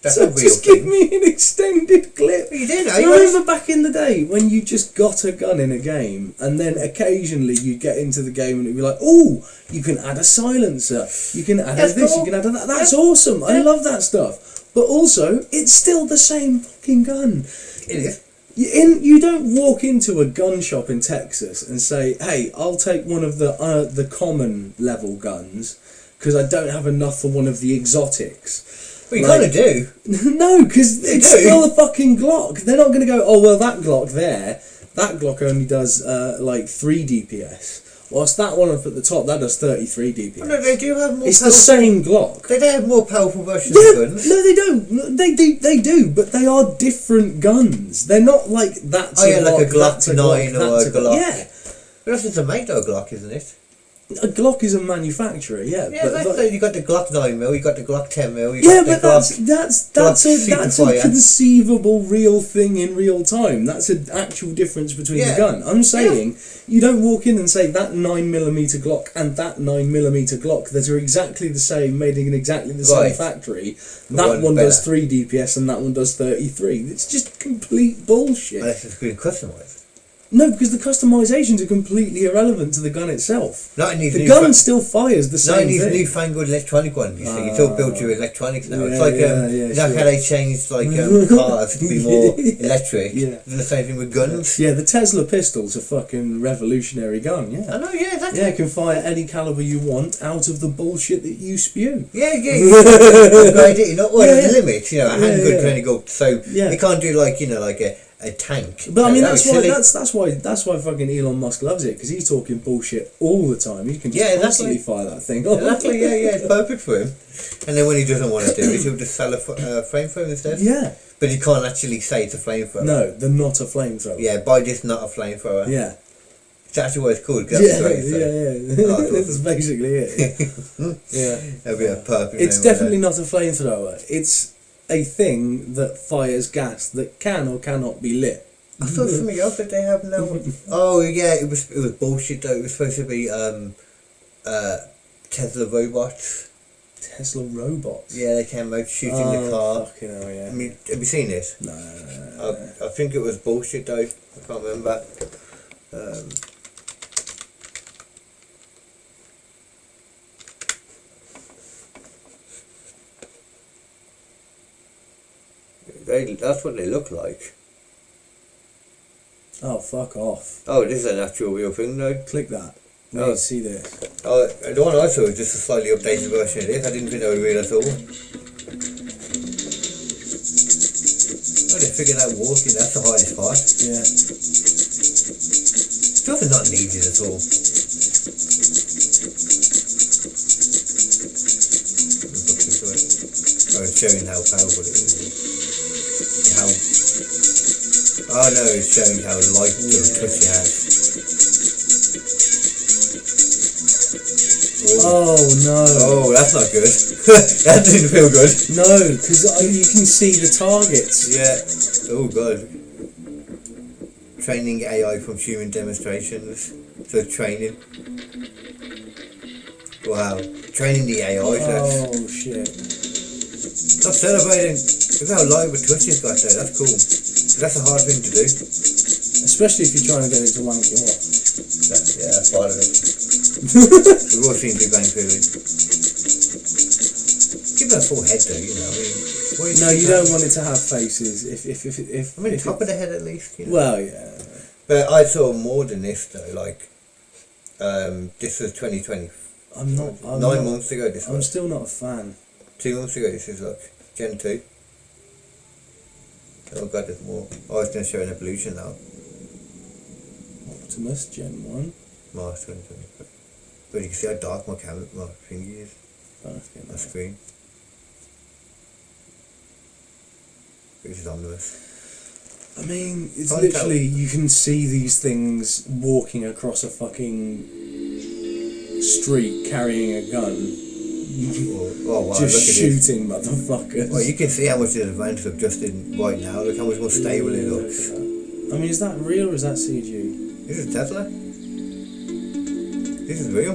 That's so a real just thing. give me an extended clip. You do know. Remember back in the day when you just got a gun in a game and then occasionally you'd get into the game and it'd be like, oh, you can add a silencer, you can add this, cool. you can add that. That's awesome. I love that stuff. But also, it's still the same fucking gun. It is. You don't walk into a gun shop in Texas and say, hey, I'll take one of the common level guns because I don't have enough for one of the exotics. Well, you kind of do. No, because it's still a fucking Glock. They're not going to go, oh, well, that Glock there, that Glock only does, 3 DPS. Whilst that one up at the top, that does 33 DPS. No, they do have more It's the same Glock. They don't have more powerful versions of guns. No, they don't. They do, but they are different guns. They're not like that's like a Glock 9 or a Glock. Yeah. But that's just a made of Glock, isn't it? A Glock is a manufacturer, Yeah, you got the Glock 9mm, you got the Glock 10mm. But that's a conceivable real thing in real time. That's an actual difference between the gun. I'm saying you don't walk in and say that 9mm Glock and that 9mm Glock that are exactly the same, made in exactly the same factory. That one does 3 DPS and that one does 33. It's just complete bullshit. Unless it's been customised. No, because the customisations are completely irrelevant to the gun itself. The gun still fires the same thing. Not in these newfangled electronic ones, you see. It's all built with electronics now. It's like how they changed cars to be more electric. Yeah. It's the same thing with guns. Yeah, the Tesla pistol's a fucking revolutionary gun, yeah. I know, that's it can fire any calibre you want out of the bullshit that you spew. Yeah, you upgrade it, you know, there's a limit, a handgun can only go so, you can't do like a tank. But I mean, that's why fucking Elon Musk loves it, because he's talking bullshit all the time. He can just constantly fire that thing. Exactly, it's perfect for him. And then when he doesn't want to do it, he'll just sell a flamethrower instead. Yeah. But you can't actually say it's a flamethrower. No, they're not a flamethrower. Yeah, buy this, not a flamethrower. Yeah. It's actually what it's called. Yeah. That's basically it. Yeah. That'd be a perfect It's name definitely not a flamethrower. It's a thing that fires gas that can or cannot be lit. I thought something else that they have now. Oh yeah, it was bullshit though. It was supposed to be Tesla robots. Tesla robots? Yeah, they came out shooting the car. Fucking hell, yeah. I mean, have you seen this? No. I think it was bullshit though. I can't remember. That's what they look like. Oh, fuck off. Oh, this is an actual real thing though. Click that. We need to see this. Oh, the one I saw was just a slightly updated version of this. I didn't think they were real at all. Oh, they figured out walking, that's the hardest part. Yeah. It's also not needed at all. Oh, it's showing how powerful it is. Oh no, it's showing how light of a touch it has. Oh no. Oh, that's not good. That didn't feel good. No, because you can see the targets. Yeah. Oh god. Training AI from human demonstrations. So training. Wow. Training the AI. Oh shit. Stop celebrating. Look how light of a touch it's got there. That's cool. That's a hard thing to do. Especially if you're trying to get it to wank you off. That's part of it. We've all seen Big Bang Theory. Give it a full head though, you know. No, you don't want it to have faces. If I mean, top of the head at least. You know? Well, yeah. But I saw more than this though. Like, this was 2020. I'm 9 months ago. This was. I'm still not a fan. 2 months ago. This is like Gen 2. Oh god, there's more. Oh, it's going to show an evolution now. Optimus Gen 1. March 2023. But you can see how dark my finger is. My screen. This is ominous. I mean, it's literally, you can see these things walking across a fucking street carrying a gun. Wow, just shooting motherfuckers. Well, you can see how much the advantage of just in right now. Look how much more stable it looks. I mean, is that real or is that CG? This is Tesla. This is real.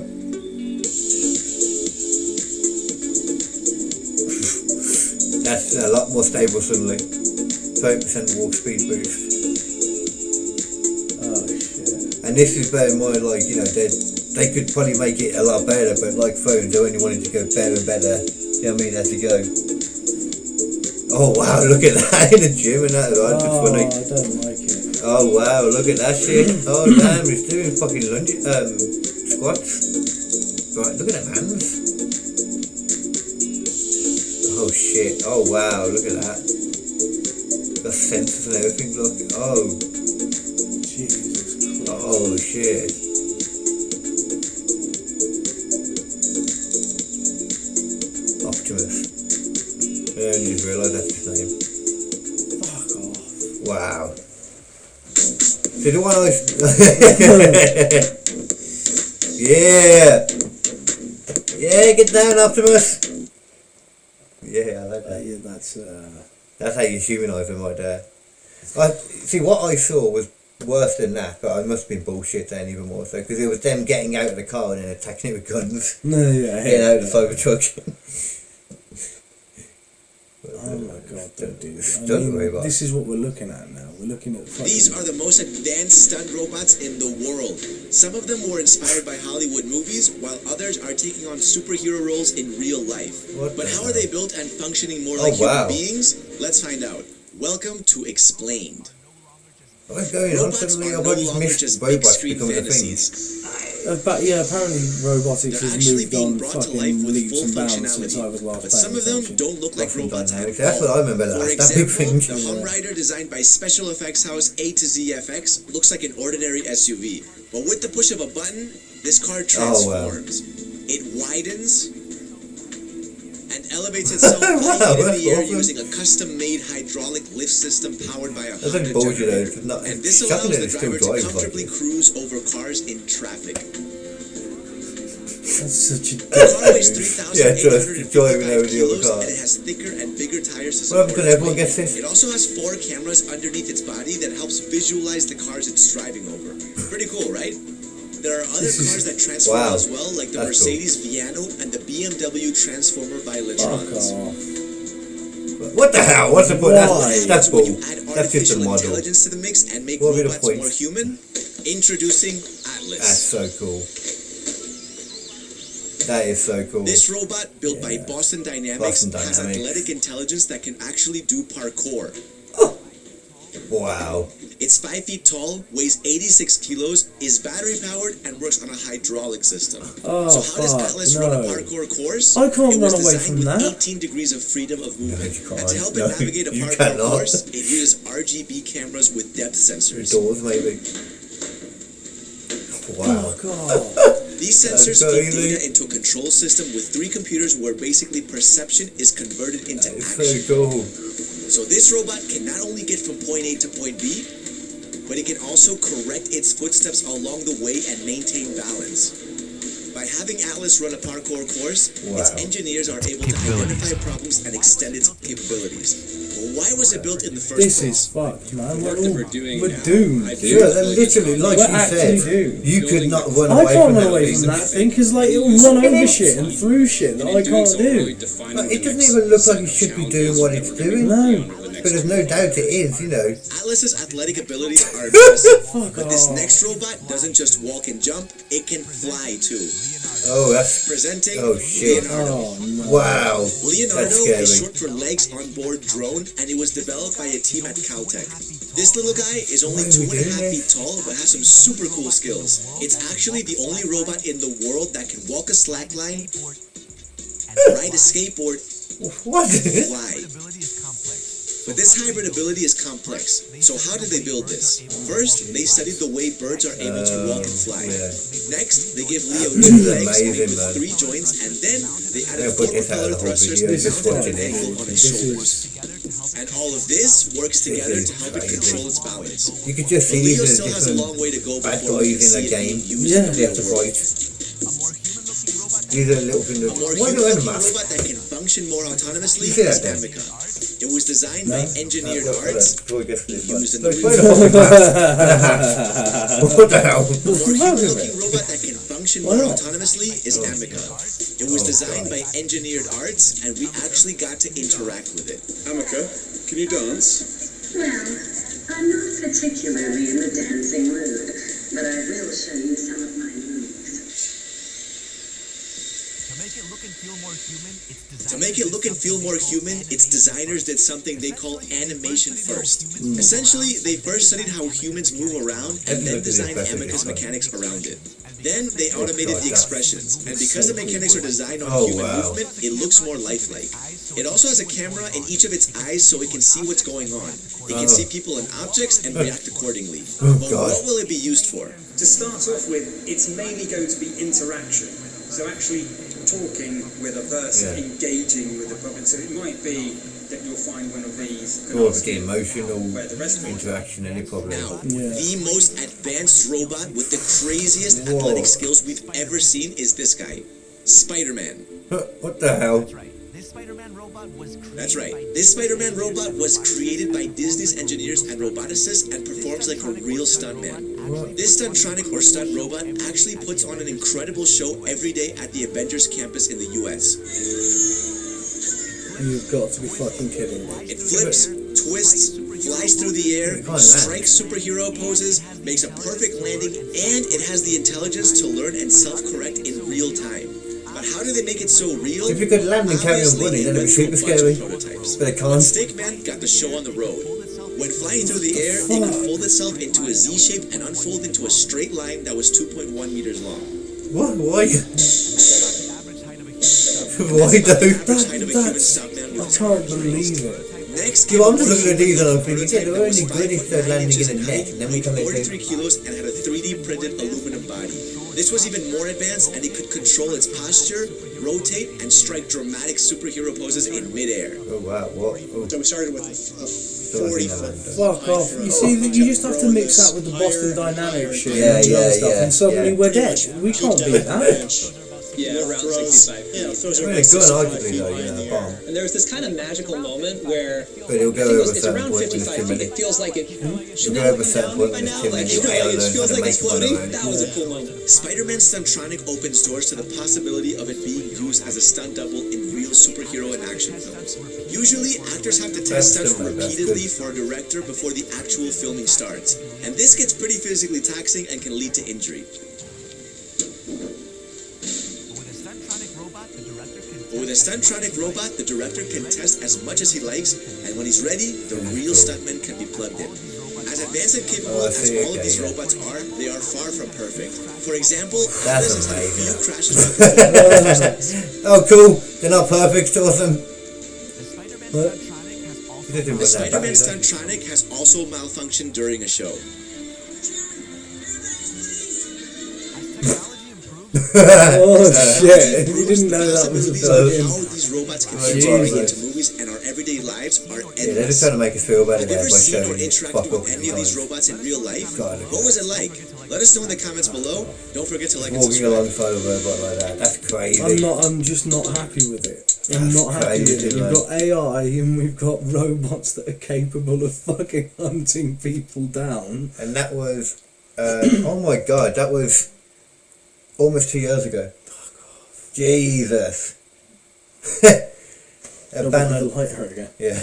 That's a lot more stable suddenly. 30% warp speed boost. Oh shit. And this is better in mind, like, you know, they could probably make it a lot better, but like phones, they're only wanting to go better and better. You know what I mean, as you go. Oh wow, look at that in the gym and that, right? It's funny. I don't like it. Oh wow, look at that shit. Oh damn, he's doing fucking squats. Right, look at them hands. Oh shit, oh wow, look at that. Got sensors and everything, look. Oh. Jesus Christ. Oh shit. Optimus. I only just realised that's his name. Fuck off. Wow. So the one I was... Yeah! Yeah, get down, Optimus! Yeah, I like that. Yeah, that's how you humanise him right there. See, what I saw was worse than that, but I must have been bullshit then even more so, because it was them getting out of the car and then attacking it with guns. No, yeah. Getting out of the Cybertruck. Oh my god, don't do this. This is what we're looking at now. We're looking at... These are the most advanced stunt robots in the world. Some of them were inspired by Hollywood movies, while others are taking on superhero roles in real life. But how are they built and functioning more like human beings? Let's find out. Welcome to Explained. What's going on? Suddenly I've just missed robots becoming a thing. But yeah, apparently robotics has moved on fucking leaps and bounds since I was last paying attention. But some of them don't look like robots at all. That's what I remember last. For example, the Hum Rider designed by special effects house A to Z FX looks like an ordinary SUV. But with the push of a button, this car transforms. It widens and elevates itself high in the air using a custom-made hydraulic lift system powered by a Honda generator. And this allows the driver to comfortably cruise over cars in traffic. That's such a the car weighs 3,855 kilos and it has thicker and bigger tires to support its weight. It also has 4 cameras underneath its body that helps visualize the cars it's driving over. Pretty cool, right? There are other cars that transform as well, like the Mercedes Viano and the BMW Transformer by Letrons. What the hell? What's the point? That's bull. When you add That's just a artificial model. intelligence to the mix and make robots more human, introducing Atlas. That's so cool. That is so cool. This robot, built by Boston Dynamics, has athletic intelligence that can actually do parkour. Wow. It's 5 feet tall, weighs 86 kilos, is battery powered, and works on a hydraulic system. Oh, so how does Atlas run a parkour course? I can't run away from that. It was designed with 18 degrees of freedom of movement. And to help it navigate a parkour course, it uses RGB cameras with depth sensors. Doors, maybe. Wow. Oh, God. These sensors feed data into a control system with 3 computers where basically perception is converted into action. That's so cool. So this robot can not only get from point A to point B, but it can also correct its footsteps along the way and maintain balance. By having Atlas run a parkour course, its engineers are able to identify problems and extend its capabilities. But why was it built in the first place? This is fucked, man. We're doomed. Sure, literally, like you said, you could not run away from that. I can't run away from that thing because like it'll run over shit and through shit that I can't do. But it doesn't even look like it should be doing what it's doing. No. But there's no doubt it is, you know. Atlas's athletic abilities are impressive, but this next robot doesn't just walk and jump, it can fly too. Oh, that's... Presenting shit. Leonardo. Wow. Leonardo That's scary. is short for Legs on Board Drone, and it was developed by a team at Caltech. This little guy is only 2.5 feet tall, but has some super cool skills. It's actually the only robot in the world that can walk a slack line, ride a skateboard, what? and fly. But this hybrid ability is complex. So how did they build this? First, they studied the way birds are able to walk and fly. Next, they give Leo 2 legs made with 3 joints, and then they added 4 propeller thrusters mounted at an angle on its shoulders. And all of this works together to help it control its balance. You could just see Leo the still has a long way to go before we can guys see in a it game. being used in the They have to real world. fight. These are little things. A more human-looking robot that can function more autonomously You see is that then? Amica. It was designed by engineered arts used in the What real world. the hell? A more human-looking robot that can function more autonomously is Amica. It was designed by engineered arts, and we actually got to interact with it. Amica, can you dance? Well, I'm not particularly in the dancing mood, but I will show you some of my moves. To make it look and feel more human, its designers did something they call animation first. Essentially, they first studied how humans move around and then designed Amica's mechanics around it. Then they automated the expressions, and because the mechanics are designed on human movement, it looks more lifelike. It also has a camera in each of its eyes so it can see what's going on. It can see people and objects and react accordingly. But what will it be used for? To start off with, it's mainly going to be interaction. So actually talking with a person, engaging with the problem. So it might be that you'll find one of these. Or the emotional interaction, any problem. Now, the most advanced robot with the craziest athletic skills we've ever seen is this guy, Spider-Man. What the hell? That's right. This Spider-Man robot was created by Disney's engineers and roboticists and performs like a real stuntman. This stuntronic or stunt robot actually puts on an incredible show every day at the Avengers campus in the US. You've got to be fucking kidding me. It flips, twists, flies through the air, strikes superhero poses, makes a perfect landing, and it has the intelligence to learn and self-correct in real time. But how do they make it so real? If you could land and carry on running, then it'd be super scary. But they can't. Stickman got the show on the road. When flying through the air, it could fold itself into a Z shape and unfold into a straight line that was 2.1 meters long. What? Why? Why though? I can't believe it. Next, I'm just looking at these and I'm thinking, they're only good if they're landing in a net, and then we come 43 kilos and had a 3D printed aluminum body. This was even more advanced, and it could control its posture, rotate, and strike dramatic superhero poses in midair. Oh wow, what? Oh. So we started with a 40-foot. Fuck off. You see, you just have to mix that with the Boston Dynamics shit Yeah, and the other stuff, yeah, and suddenly yeah. we're dead. We can't beat that. Yeah, around 65. Yeah, throws Really good, arguably though, you know, bomb. And there was this kind of magical moment where But it'll go over a it's certain around point when it's 55 too feet. many. It feels like it. It'll go over a certain point when it's too many. It feels like it's floating. That was a cool moment. Spider-Man Stuntronic opens doors to the possibility of it being used as a stunt double in real superhero and action films. Usually, actors have to test stunts repeatedly for a director before the actual filming starts, and this gets pretty physically taxing and can lead to injury. But with a Stuntronic robot, the director can test as much as he likes, and when he's ready, the real stuntman can be plugged in. As advanced and capable as all of these robots are, they are far from perfect. For example, That's Atlas has had a few amazing. crashes with Oh cool, they're not perfect, awesome. The Spider-Man Stuntronic has also malfunctioned during a show. Oh shit! You didn't know that was a fucking. How these robots can integrate into movies and our everyday lives are endless. Yeah, they're just trying to make us feel better Have you there ever by seen or showing interacted fuck with any of these robots in real life? What was it like? Let us know in the comments below. Don't forget to like and walking subscribe. alongside a robot like that. That's crazy. I'm just not happy with it. I'm not happy with it. We've got AI and we've got robots that are capable of fucking hunting people down. And that was, oh my god, that was almost 2 years ago. Jesus. Again. Yeah.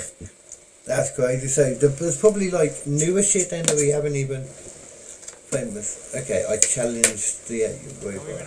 That's crazy. So there's probably like newer shit then that we haven't even famous. Okay, I challenged the robot.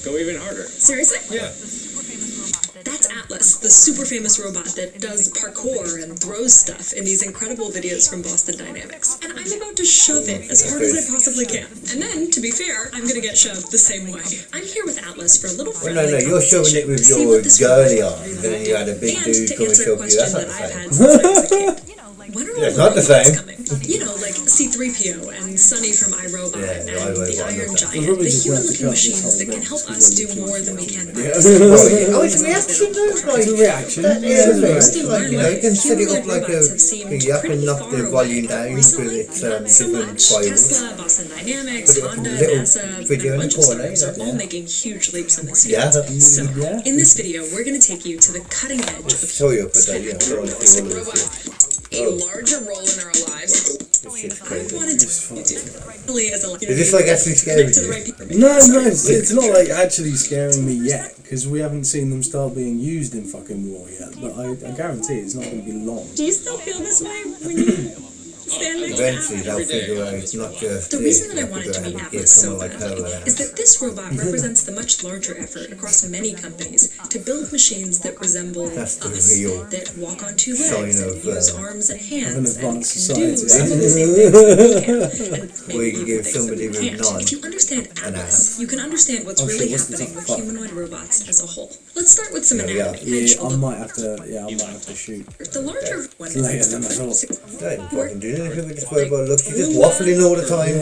Go even harder. Seriously? Yeah. The super famous robot That's Atlas, the super famous robot that does parkour and throws stuff in these incredible videos from Boston Dynamics. And I'm about to shove it as hard as I possibly can. And then, to be fair, I'm gonna get shoved the same way. I'm here with Atlas for a little friendly conversation. You're shoving it with your girly arm, and then you had a big dude come and shove you. That's not the same. When are it's not the same. Coming? You know, like C-3PO and Sonny from iRobot and the Iron Giant, the human-looking machines that can help us do more than we can by ourselves. Oh, it's a reaction, though. It's a reaction. You can set it up like a... You have to knock the volume down with its different files. Tesla, Boston Dynamics, Honda, NASA, and a bunch of startups are all making huge leaps in this field. So, in this video, we're going to take you to the cutting edge of a larger role in our lives. Is this like actually scaring you? No, it's not like actually scaring me yet, because we haven't seen them start being used in fucking war yet, but I guarantee it's not going to be long. Do you still feel this way when you stand next to eventually they'll figure out it's not just the reason that I wanted to meet Atlas so badly is that this robot represents the much larger effort across many companies to build machines that resemble us, that walk on two legs, and use arms and hands, and can do some of the same things that we can, and maybe even things that we can't. If you understand Atlas, you can understand what's really happening with humanoid robots as a whole. Let's start with some anatomy. I might have to shoot. The larger one later than I thought. Just worry about looks. She's just waffling all the time.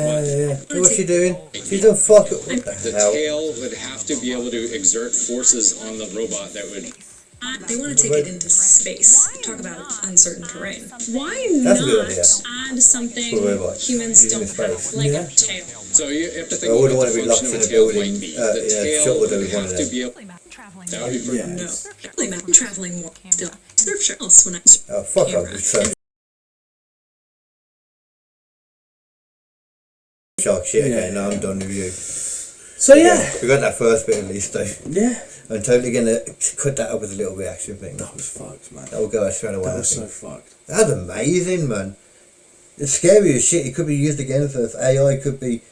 What's she doing? She's done fuck. What the hell? tail would have to be able to exert forces on the robot that would... They want to take it into space. Talk about uncertain terrain. Why That's not add something humans don't have, like a tail? So you have to think I wouldn't what want to the be locked in functional a tail building. might be. The tail would have to be able... That would be for... No. I'm traveling more still. Surf else when I... Oh, fuck off. Shark shit, okay, now I'm done with you. So yeah. We got that first bit at least though. Yeah. I'm totally gonna cut that up with a little reaction thing. That was fucked, man. That will go straight away. That was so fucked. That's amazing, man. It's scary as shit. It could be used against us. AI could be,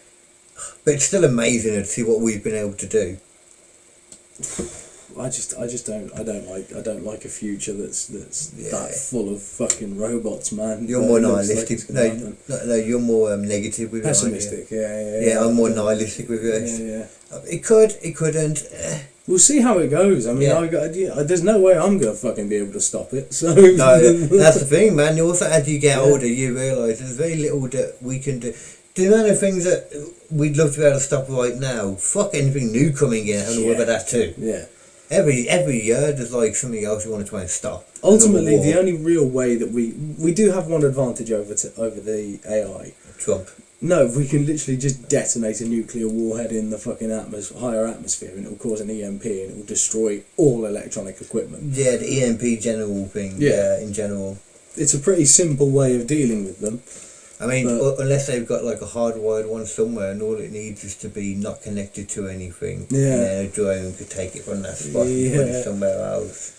but it's still amazing to see what we've been able to do. I don't like a future that's that full of fucking robots, man. You're more nihilistic. No, you're more negative with pessimistic. Yeah, I'm more nihilistic with it. Yeah. It couldn't. We'll see how it goes. I mean, there's no way I'm gonna fucking be able to stop it. So no, that's the thing, man. You also, as you get older, you realise there's very little that we can do. The amount of things that we'd love to be able to stop right now. Fuck anything new coming in. And what about that too? Yeah. Every year there's like something else you want to try and stop. Ultimately, the only real way that we do have one advantage over the AI. Trump. No, we can literally just detonate a nuclear warhead in the fucking higher atmosphere, and it will cause an EMP, and it will destroy all electronic equipment. Yeah, the EMP general thing. Yeah, in general. It's a pretty simple way of dealing with them. I mean, unless they've got like a hardwired one somewhere, and all it needs is to be not connected to anything. Yeah. And then a drone could take it from that spot and put it somewhere else.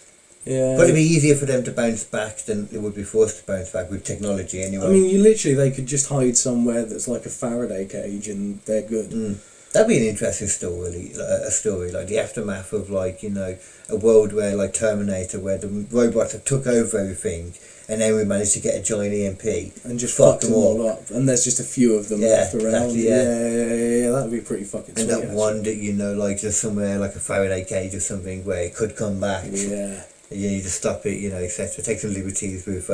Yeah. But it'd be easier for them to bounce back than it would be for us to bounce back with technology anyway. I mean, they could just hide somewhere that's like a Faraday cage and they're good. That'd be an interesting story, like the aftermath of like, you know, a world where like Terminator, where the robots have took over everything, and then we managed to get a giant EMP and just fuck them all up, and there's just a few of them left around. Exactly, yeah, that'd be pretty fucking sweet. And that one that, you know, like just somewhere like a Faraday cage or something where it could come back. Yeah. You need to stop it, you know, etc. Take some liberties with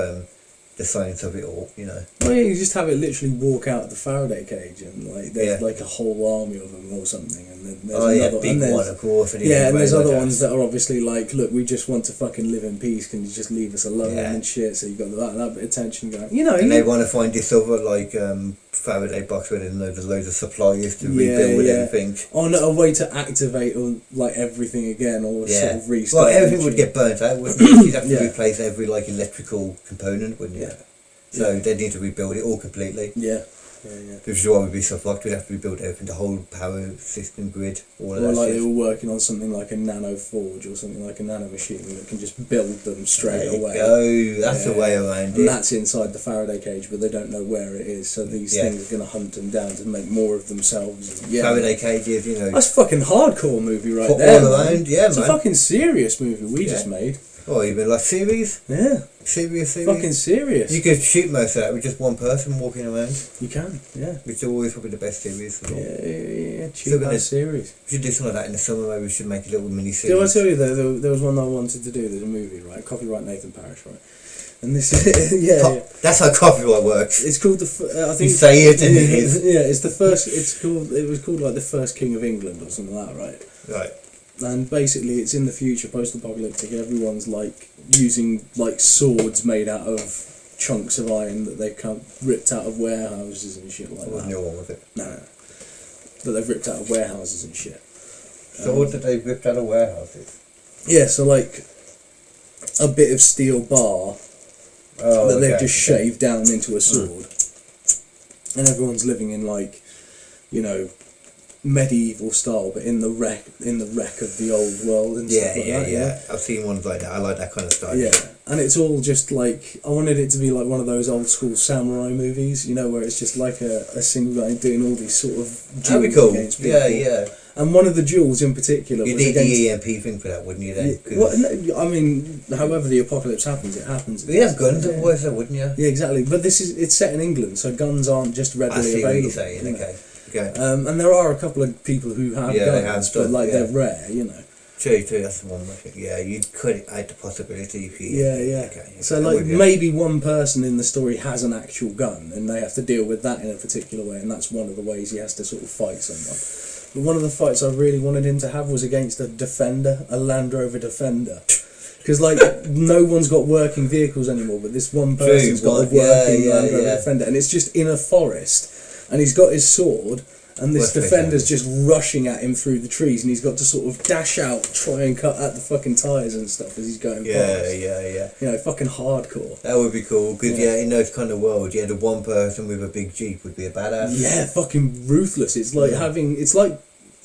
the science of it all, you know. Well, yeah, you just have it literally walk out of the Faraday cage, and like there's like a whole army of them or something, and then there's big one, of course. And there's other ones that are obviously like, look, we just want to fucking live in peace. Can you just leave us alone and shit? So you got that bit of tension going, you know. And they want to find this other like Faraday box where there's loads of supplies to rebuild everything. On a way to activate like everything again, or sort of restart. Well, everything would get burnt out, wouldn't it? You'd have to replace every like electrical component, wouldn't you? So they need to rebuild it all completely. Yeah. Which is why we'd be so fucked. We'd have to rebuild everything, the whole power system grid, all of that like shit. they were working on something like a nano forge or something like a nano machine that can just build them straight away. Oh, that's the way around it. And that's inside the Faraday cage, but they don't know where it is, so these things are going to hunt them down to make more of themselves. Faraday cages, you know. That's a fucking hardcore movie right there. All around, it's a fucking serious movie we just made. Oh, even like series? Yeah. Serious. Fucking serious. You could shoot most of that with just one person walking around. You can, yeah. Which is always probably the best series of all. Yeah. Cheap series. We should do something like that in the summer. Maybe we should make a little mini series. Did I tell you there was one I wanted to do? There's a movie, right? Copyright Nathan Parrish, right? And this is that's how copyright works. It's called I think you say it and it is. Yeah, it's the first. It was called like the first King of England or something like that, right? Right. And basically, it's in the future, post-apocalyptic. Everyone's like using like swords made out of chunks of iron that they've ripped out of warehouses and shit like that. No one with it. No. That they've ripped out of warehouses and shit. Sword that they've ripped out of warehouses. Yeah, so like a bit of steel bar that they've just shaved down into a sword, and everyone's living in like, you know, medieval style, but in the wreck of the old world and stuff like that. Yeah, I've seen ones like that. I like that kind of style. Yeah, and it's all just like, I wanted it to be like one of those old school samurai movies, you know, where it's just like a single guy doing all these sort of duels against people. Yeah. And one of the duels in particular you was need the EMP thing for that, wouldn't you? Then, I mean, however the apocalypse happens, it happens. You have guns otherwise, wouldn't you? Yeah, exactly. But it's set in England, so guns aren't just readily available. I see what you're saying. Okay. And there are a couple of people who have guns, but like they're rare, you know. True, that's the one. Yeah, you could add the possibility if you. Yeah. Okay, so like maybe one person in the story has an actual gun, and they have to deal with that in a particular way, and that's one of the ways he has to sort of fight someone. But one of the fights I really wanted him to have was against a Defender, a Land Rover Defender. Because like no one's got working vehicles anymore, but this one person's got a working Land Rover Defender, and it's just in a forest, and he's got his sword, and this Defender's just rushing at him through the trees, and he's got to sort of dash out, try and cut at the fucking tyres and stuff as he's going past. Yeah. You know, fucking hardcore. That would be cool, because in those kind of worlds, the one person with a big Jeep would be a badass. Yeah, fucking ruthless. It's like it's like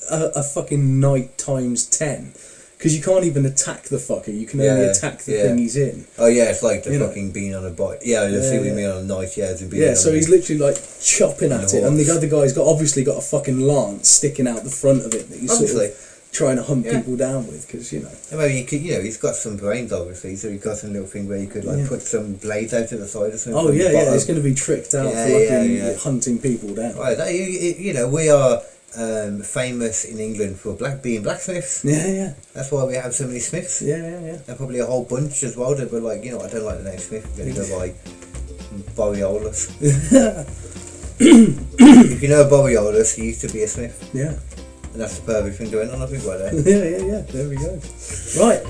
a fucking night times 10. Because you can't even attack the fucker, you can only attack the thing he's in. Oh yeah, it's like the fucking being on a bike. Yeah, you'll see what you mean on a night, so he's literally like chopping at it, and the other guy's obviously got a fucking lance sticking out the front of it that he's sort of trying to hunt people down with, because, you know. And maybe you could, he's got some brains obviously, so he's got some little thing where you could like put some blades out to the side or something. Oh yeah, it's going to be tricked out for hunting people down. Right, we are famous in England for being blacksmiths. Yeah. That's why we have so many Smiths. Yeah. And probably a whole bunch as well that were like, I don't like the name Smith, I'm going to go like Boreolus. If you know Boreolus, he used to be a Smith. Yeah. And that's the perfect thing doing on, I think, right there. Yeah, there we go. Right.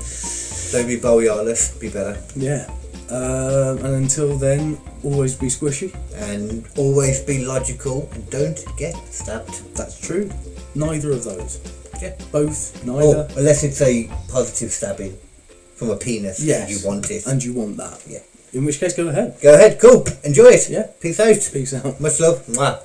Don't be Boreolus, be better. Yeah. And until then, always be squishy. And always be logical, and don't get stabbed. That's true. Neither of those. Yeah. Both, neither. Unless it's a positive stabbing from a penis, and you want it. And you want that. Yeah. In which case, go ahead. Go ahead, cool. Enjoy it. Yeah. Peace out. Peace out. Much love. Mwah.